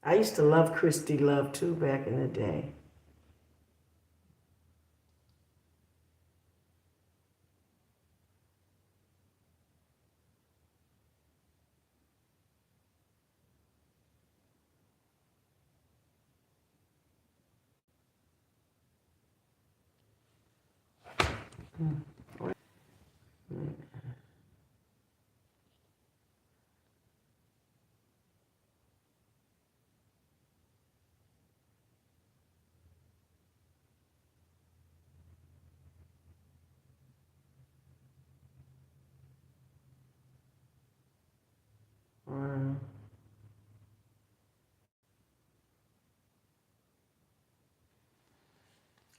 I used to love Christy Love too back in the day.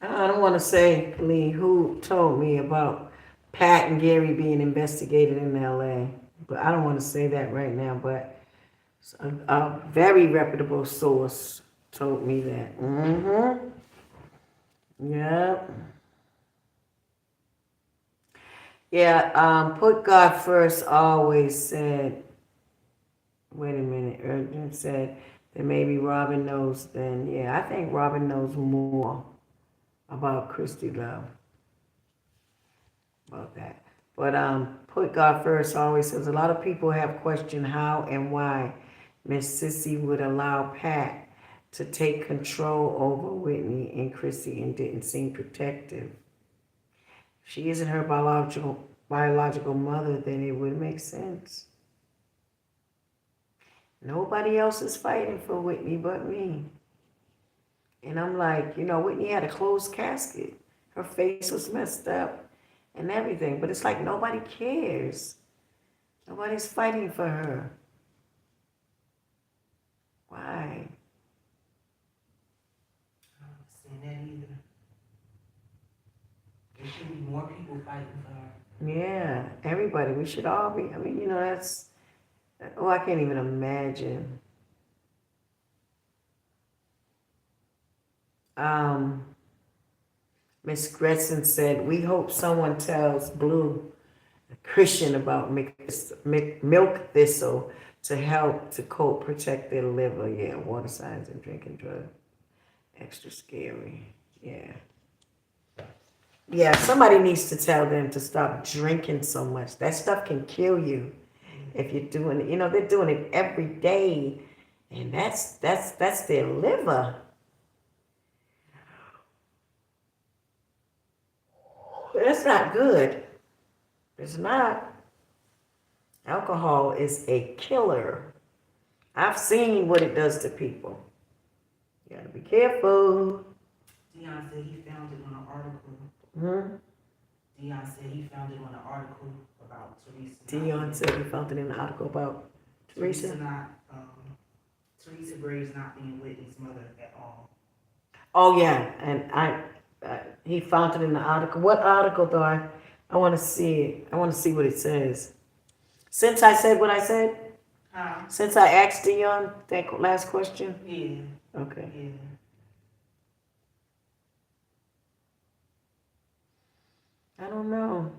I don't want to say, Lee, who told me about Pat and Gary being investigated in LA, but I don't want to say that right now, but a very reputable source told me that. Mm-hmm. Yep. Yeah, put God first always said, wait a minute, Urgent said that maybe Robin knows then. Yeah, I think Robin knows more about Christy Love. About that. But put God first always says a lot of people have questioned how and why Miss Sissy would allow Pat to take control over Whitney and Chrissy and didn't seem protective. If she isn't her biological mother, then it would make sense. Nobody else is fighting for Whitney but me. And I'm like, Whitney had a closed casket. Her face was messed up and everything. But it's like nobody cares. Nobody's fighting for her. Why? I don't understand that either. There should be more people fighting for her. Yeah, everybody. We should all be. I mean, that's. Oh, I can't even imagine. Miss Gretson said, we hope someone tells Blue, a Christian, about milk thistle to help to cope, protect their liver. Yeah, water signs and drinking drugs. Extra scary. Yeah. Yeah, somebody needs to tell them to stop drinking so much. That stuff can kill you if you're doing it. They're doing it every day, and that's their liver. That's not good. It's not. Alcohol is a killer. I've seen what it does to people. You gotta be careful. Dion said he found it on an article. Hmm? Dion said he found it on an article about Teresa. Dion said he found it in an article about Teresa. Teresa Graves not being Whitney's mother at all. Oh yeah, and he found it in the article. What article though? I want to see it. I want to see what it says. Since I said what I said, Huh? since I asked Dion that last question. Yeah. Okay. Yeah. I don't know.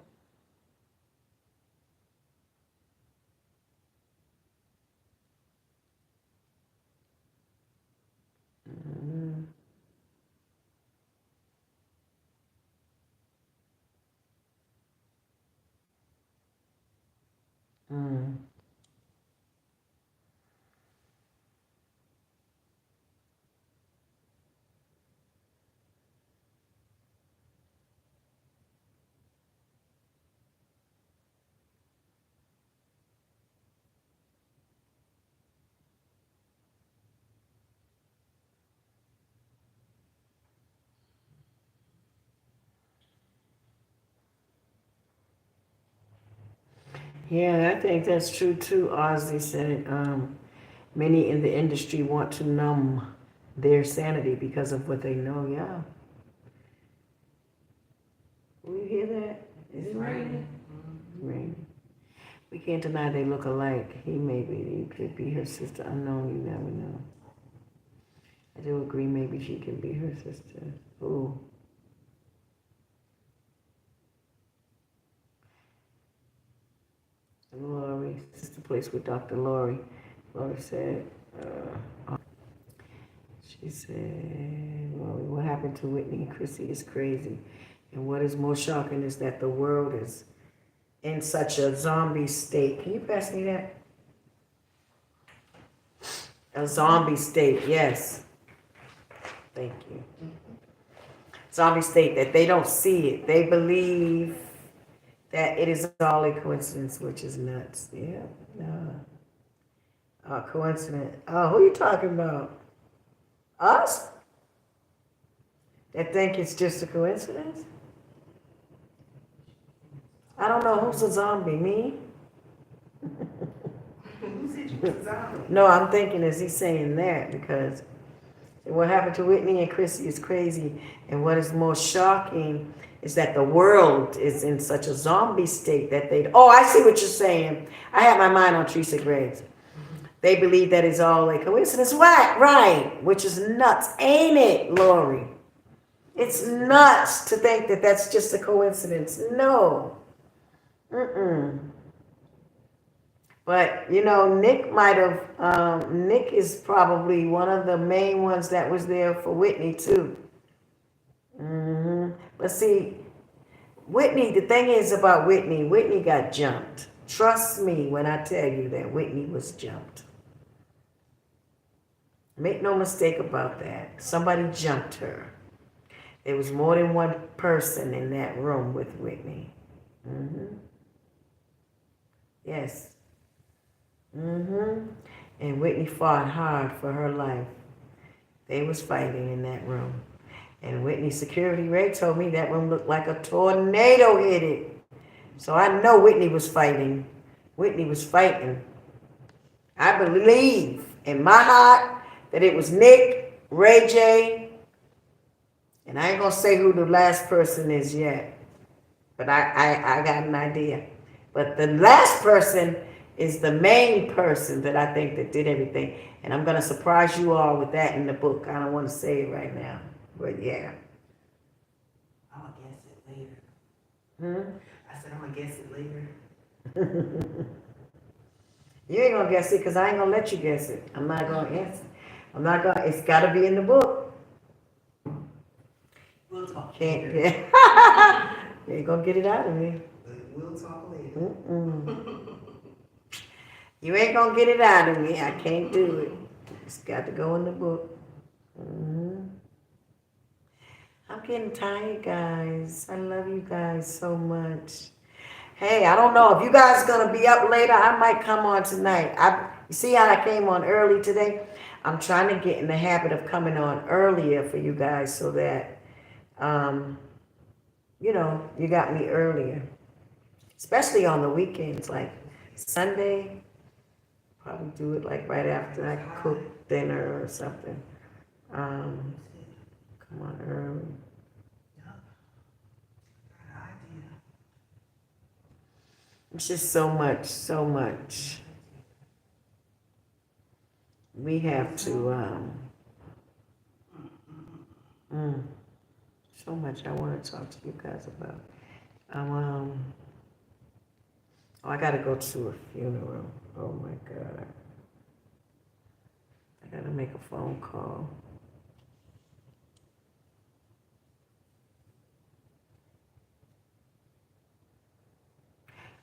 Mm. Mm. Yeah, I think that's true too. Ozzy said many in the industry want to numb their sanity because of what they know. Yeah. Will you hear that? Is it raining? Raining. We can't deny they look alike. He could be her sister. Unknown, you never know. I do agree, maybe she can be her sister. Ooh. Lori, this is the place with Dr. Lori. Lori said, she said, Lori, what happened to Whitney and Chrissy is crazy. And what is most shocking is that the world is in such a zombie state. Can you pass me that? A zombie state, yes. Thank you. Zombie state that they don't see it. They believe that it is all a coincidence, which is nuts. Yeah, no. Coincidence. Oh, who are you talking about? Us? That think it's just a coincidence? I don't know who's a zombie. Me? Who said you was a zombie? No, I'm thinking, is he saying that? Because what happened to Whitney and Chrissy is crazy. And what is most shocking is that the world is in such a zombie state that they. Oh, I see what you're saying. I have my mind on Teresa Graves. They believe that it's all a coincidence. Right, right. Which is nuts, ain't it, Lori? It's nuts to think that that's just a coincidence. No. Mm-mm. But, you know, Nick might have, Nick is probably one of the main ones that was there for Whitney, too. But see, Whitney, the thing is about Whitney, Whitney got jumped. Trust me when I tell you that Whitney was jumped. Make no mistake about that. Somebody jumped her. There was more than one person in that room with Whitney. Yes. And Whitney fought hard for her life. They was fighting in that room. And Whitney's security, Ray told me that room looked like a tornado hit it. So I know Whitney was fighting. Whitney was fighting. I believe in my heart that it was Nick, Ray J, and I ain't gonna say who the last person is yet, but I got an idea. But the last person is the main person that I think that did everything. And I'm gonna surprise you all with that in the book. I don't want to say it right now, but yeah. I'm gonna guess it later. I said I'm gonna guess it later. You ain't gonna guess it because I ain't gonna let you guess it. I'm not gonna answer. I'm not gonna. It's gotta be in the book. We'll talk Can't. later. Yeah. You ain't gonna get it out of me. We'll talk later. You ain't gonna get it out of me. I can't do it. It's got to go in the book. I'm getting tired, guys. I love you guys so much. Hey, I don't know if you guys are gonna be up later. I might come on tonight. You see how I came on early today? I'm trying to get in the habit of coming on earlier for you guys so that um, you got me earlier, especially on the weekends, like Sunday. Probably do it like right after I cook dinner or something. Um, come on early. It's just so much, so much. We have to, so much I want to talk to you guys about. I gotta go to a funeral. Oh my God. I gotta make a phone call.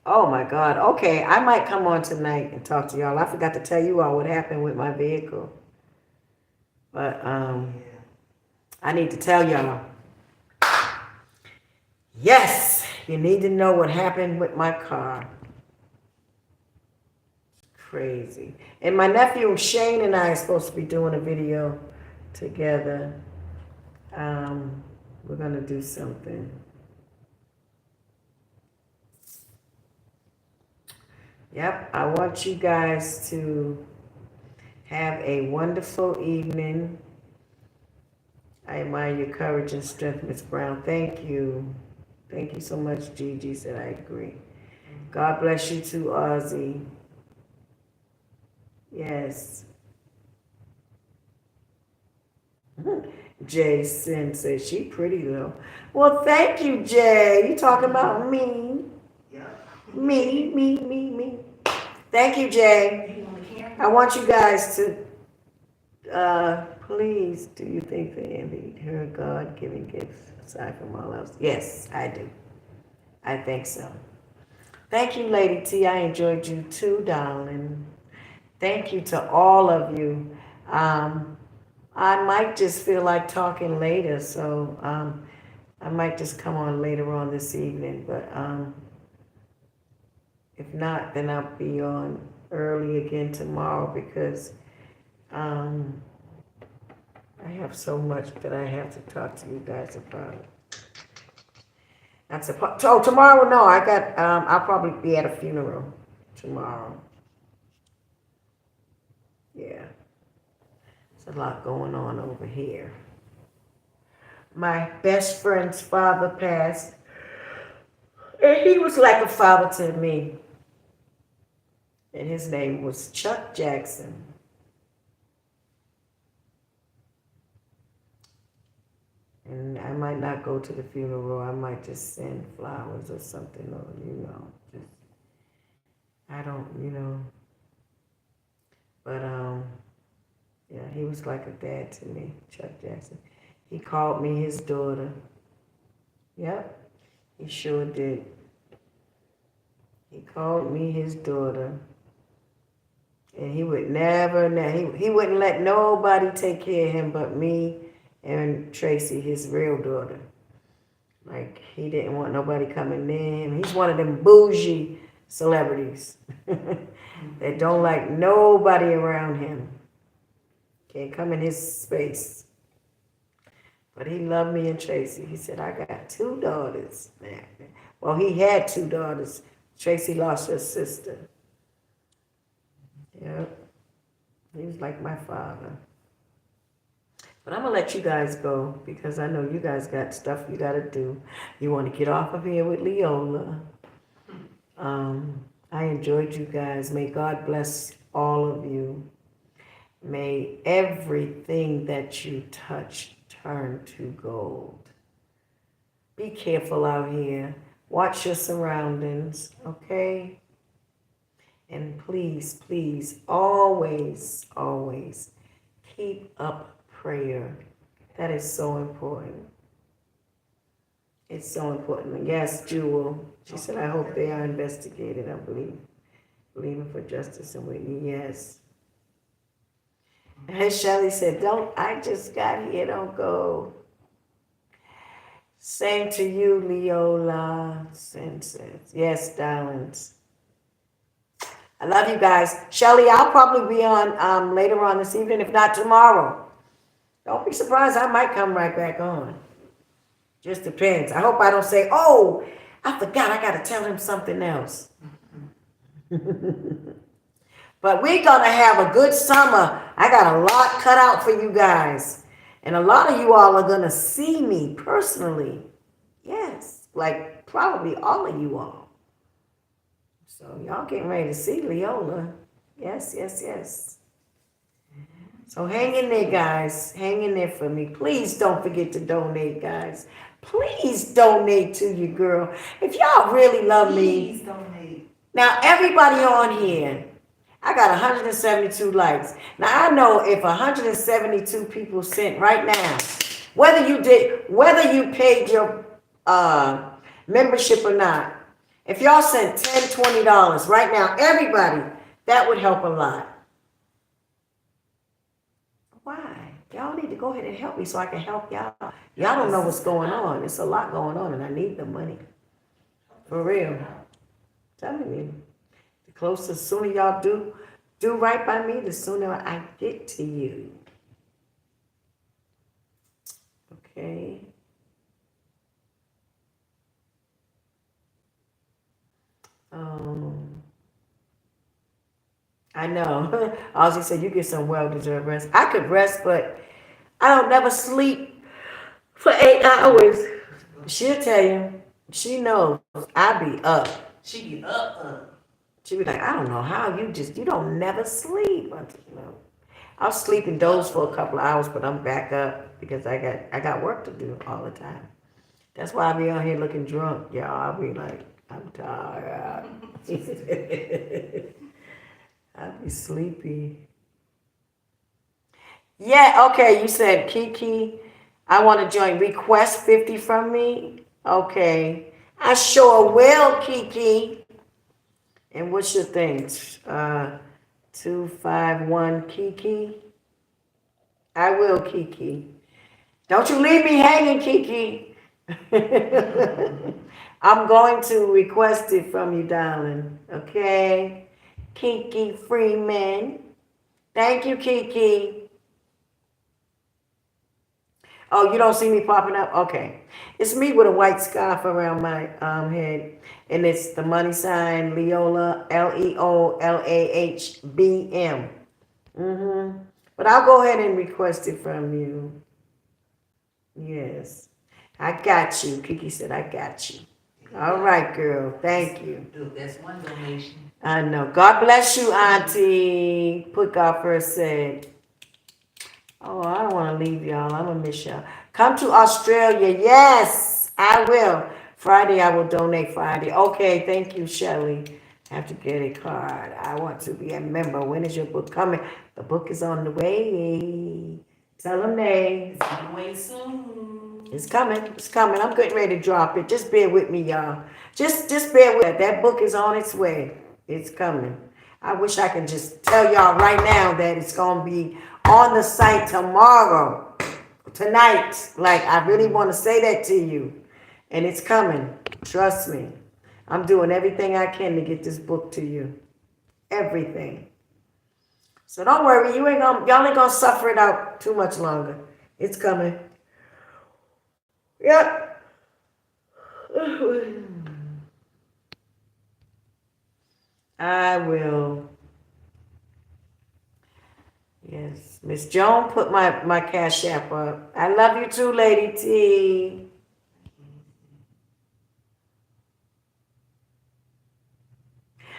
Oh my God. Okay, I might come on tonight and talk to y'all. I forgot to tell you all what happened with my vehicle. But I need to tell y'all. Yes, you need to know what happened with my car. Crazy. And my nephew Shane and I are supposed to be doing a video together. We're gonna do something. Yep, I want you guys to have a wonderful evening. I admire your courage and strength, Miss Brown. Thank you. Thank you so much, Gigi said I agree. God bless you too, Ozzy. Yes. Jason says she pretty though. Well, thank you, Jay. You talking about me? Yeah. Me. Thank you, Jay. I want you guys to please, do you think that Andy her God-given gifts aside from all else? Yes, I do. I think so. Thank you, Lady T. I enjoyed you too, darling. Thank you to all of you. I might just feel like talking later, so I might just come on later on this evening. But if not, then I'll be on early again tomorrow because I have so much that I have to talk to you guys about. So tomorrow, no, I'll probably be at a funeral tomorrow. Yeah. There's a lot going on over here. My best friend's father passed, and he was like a father to me. And his name was Chuck Jackson. And I might not go to the funeral. I might just send flowers or something, or just I don't. But yeah, he was like a dad to me, Chuck Jackson. He called me his daughter. Yep, he sure did. He called me his daughter. And he would never, he wouldn't let nobody take care of him but me and Tracy, his real daughter. Like, he didn't want nobody coming near him. He's one of them bougie celebrities that don't like nobody around him. Can't come in his space. But he loved me and Tracy. He said, I got 2 daughters. Well, he had 2 daughters. Tracy lost her sister. Yep. He was like my father. But I'm going to let you guys go because I know you guys got stuff you got to do. You want to get off of here with Leolah. I enjoyed you guys. May God bless all of you. May everything that you touch turn to gold. Be careful out here. Watch your surroundings, okay? And please, please, always, always keep up prayer. That is so important. It's so important. Yes, Jewel. She said, I hope they are investigated. I believing for justice and Whitney. Yes. And Shelly said, I just got here. Don't go. Same to you, Leolah. Senses. Yes, darlings. I love you guys. Shelly, I'll probably be on later on this evening, if not tomorrow. Don't be surprised. I might come right back on. Just depends. I hope I don't say, oh, I forgot. I got to tell him something else. But we're going to have a good summer. I got a lot cut out for you guys. And a lot of you all are going to see me personally. Yes. Like probably all of you all. So y'all getting ready to see Leolah. Yes, yes, yes. So hang in there, guys. Hang in there for me. Please don't forget to donate, guys. Please donate to your girl. If y'all really love me. Please donate. Now, everybody on here, I got 172 likes. Now, I know if 172 people sent right now, whether you paid your membership or not, if y'all sent $10, $20 right now, everybody, that would help a lot. Why? Y'all need to go ahead and help me so I can help y'all. Y'all don't know what's going on. It's a lot going on, and I need the money. For real. I'm telling you. The closer, sooner y'all do right by me, the sooner I get to you. Okay. I know. Ozzy said you get some well-deserved rest. I could rest, but I don't never sleep for 8 hours. She'll tell you. She knows. I be up. She be up. She be like, I don't know how you don't never sleep. I'll sleep and doze for a couple of hours, but I'm back up because I got work to do all the time. That's why I be on here looking drunk, y'all. I'll be like, I'm tired. I'll be sleepy. Yeah, okay, you said, Kiki, I want to join. Request 50 from me? Okay. I sure will, Kiki. And what's your thing? 251 Kiki? I will, Kiki. Don't you leave me hanging, Kiki. I'm going to request it from you, darling. Okay? Kiki Freeman. Thank you, Kiki. Oh, you don't see me popping up? Okay. It's me with a white scarf around my head. And it's the money sign, Leolah, LeoLahBM. But I'll go ahead and request it from you. Yes. I got you. Kiki said, I got you. All right, girl. Thank you. That's one donation. I know. God bless you, Auntie. Put God first said. Oh, I don't want to leave y'all. I'm going to miss y'all. Come to Australia. Yes, I will. Friday, I will donate Friday. Okay, thank you, Shelly. I have to get a card. I want to be a member. When is your book coming? The book is on the way. Tell them they. It's on the way soon. It's coming. It's coming. I'm getting ready to drop it. Just bear with me, y'all. Just bear with it. That book is on its way. It's coming. I wish I could just tell y'all right now that it's going to be on the site tomorrow, tonight. Like, I really want to say that to you. And it's coming. Trust me. I'm doing everything I can to get this book to you. Everything. So don't worry. Y'all ain't gonna suffer it out too much longer. It's coming. Yep. I will. Yes. Miss Joan put my Cash App up. I love you too, Lady T.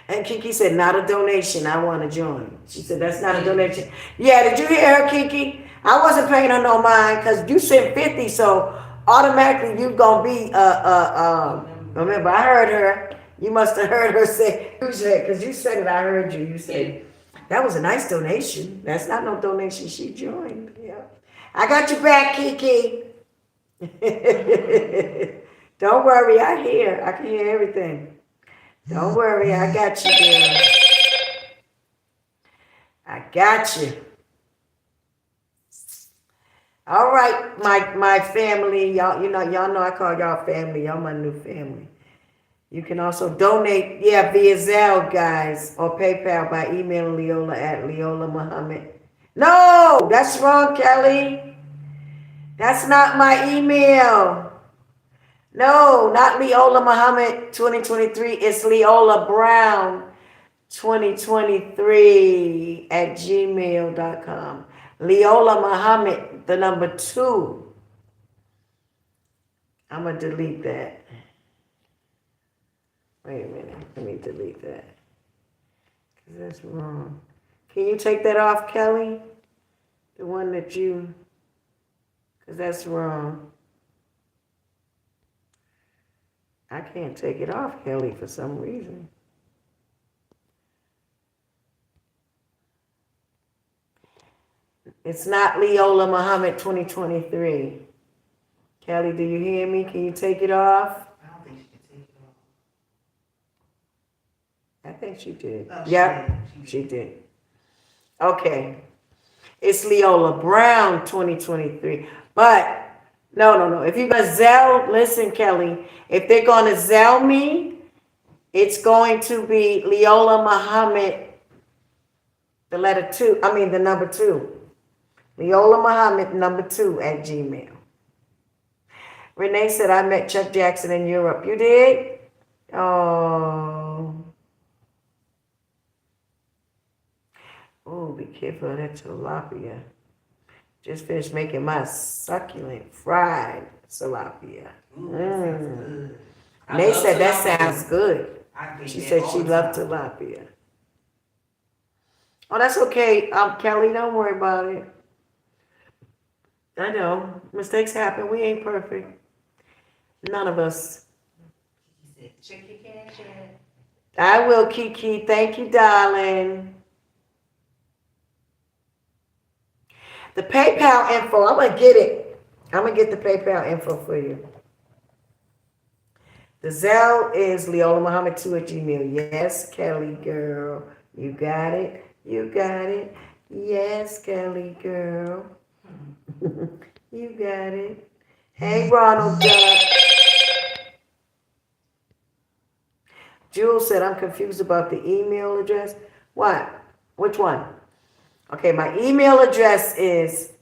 And Kiki said, not a donation. I want to join. She said, that's not a donation. Yeah, did you hear her, Kiki? I wasn't paying her no mind because you sent 50, so automatically you going to be, remember, I heard her. You must have heard her say, because you said it, I heard you. You said, that was a nice donation. That's not no donation. She joined. Yeah. I got you back, Kiki. Don't worry, I can hear everything. Don't worry, I got you, girl. I got you. All right, my family, y'all know I call y'all family. Y'all my new family. You can also donate, yeah, via Zelle, guys, or PayPal by emailing Leolah at Leolah Muhammad. No, that's wrong, Kelly. That's not my email. No, not Leolah Muhammad 2023. It's Leolah Brown 2023 at gmail.com. Leolah Muhammad, the number 2. I'm going to delete that. Wait a minute. Let me delete that. Because that's wrong. Can you take that off, Kelly? The one that you... Because that's wrong. I can't take it off, Kelly, for some reason. It's not Leolah Muhammad 2023. Kelly, do you hear me? Can you take it off? I don't think she can take it off. I think she did. Oh, Yep, she did. Okay. It's Leolah Brown 2023. But, no. If you're going to Zelle, listen, Kelly. If they're going to Zelle me, it's going to be Leolah Muhammad, the number 2. Leolah Muhammad, number 2 at Gmail. Renee said, I met Chuck Jackson in Europe. You did? Oh. Oh, be careful of that tilapia. Just finished making my succulent fried tilapia. Ooh, that sounds good. Renee said, that tilapia. sounds good. She said she loved tilapia. Oh, that's okay. Kelly, don't worry about it. I know. Mistakes happen. We ain't perfect. None of us. He said, check your cash app. I will, Kiki. Thank you, darling. The PayPal info, I'm going to get it. I'm going to get the PayPal info for you. The Zelle is Leolah Muhammad 2 at Gmail. Yes, Kelly girl. You got it. You got it. Yes, Kelly girl. You got it. Hey, Ronald Duck. Jules said, I'm confused about the email address. What? Which one? Okay, my email address is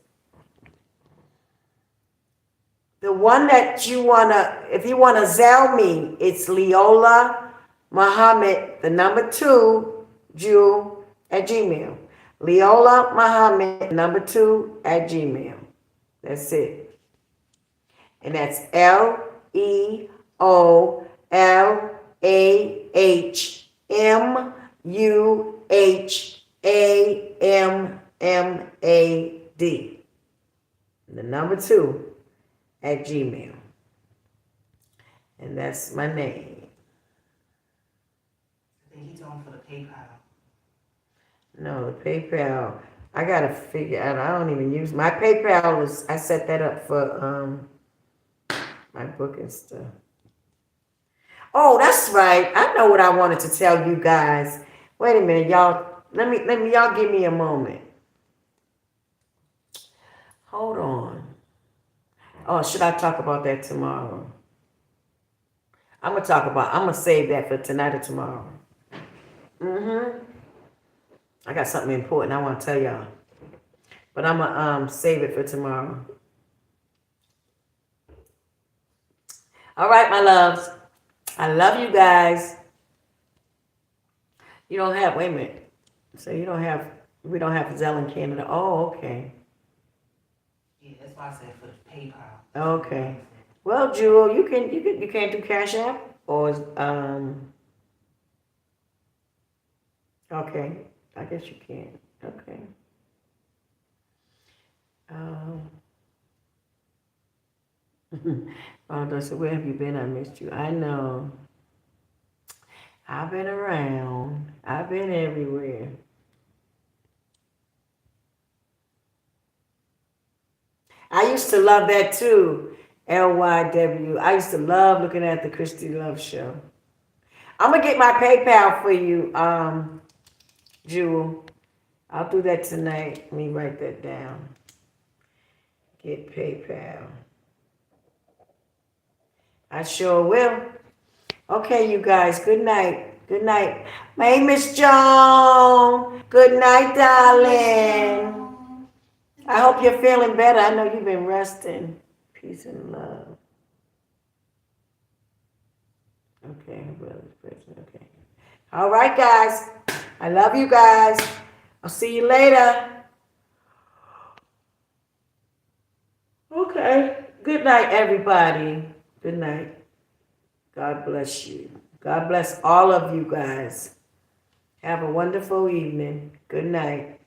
the one that you want to, if you want to Zelle me, it's Leolah Muhammad, the number 2, Jewel, at Gmail. Leolah Muhammad, number 2, at Gmail. That's it. And that's LeoLahMuhammad. The number 2 at Gmail. And that's my name. I think he's on for the PayPal. No, the PayPal. I gotta figure out. I don't even use my PayPal. I set that up for my book and stuff. Oh, that's right. I know what I wanted to tell you guys. Wait a minute, y'all. Let me y'all give me a moment. Hold on. Oh, should I talk about that tomorrow? I'm gonna save that for tonight or tomorrow. I got something important I want to tell y'all. But I'm gonna save it for tomorrow. All right, my loves. I love you guys. You don't have, wait a minute. So we don't have Zelle in Canada. Oh, okay. Yeah, that's why I said for the PayPal. Okay. Well, Jewel, you can't do Cash App or okay. I guess you can. Okay. Rhonda said, where have you been? I missed you. I know. I've been around. I've been everywhere. I used to love that too. LYW. I used to love looking at the Christy Love Show. I'm gonna get my PayPal for you, Jewel. I'll do that tonight. Let me write that down. Get PayPal. I sure will. Okay, you guys. Good night. Good night. Hey, Miss Joan. Good night, darling. I hope you're feeling better. I know you've been resting. Peace and love. Okay, brother's present. Okay. All right, guys. I love you guys. I'll see you later. Okay. Good night, everybody. Good night. God bless you. God bless all of you guys. Have a wonderful evening. Good night.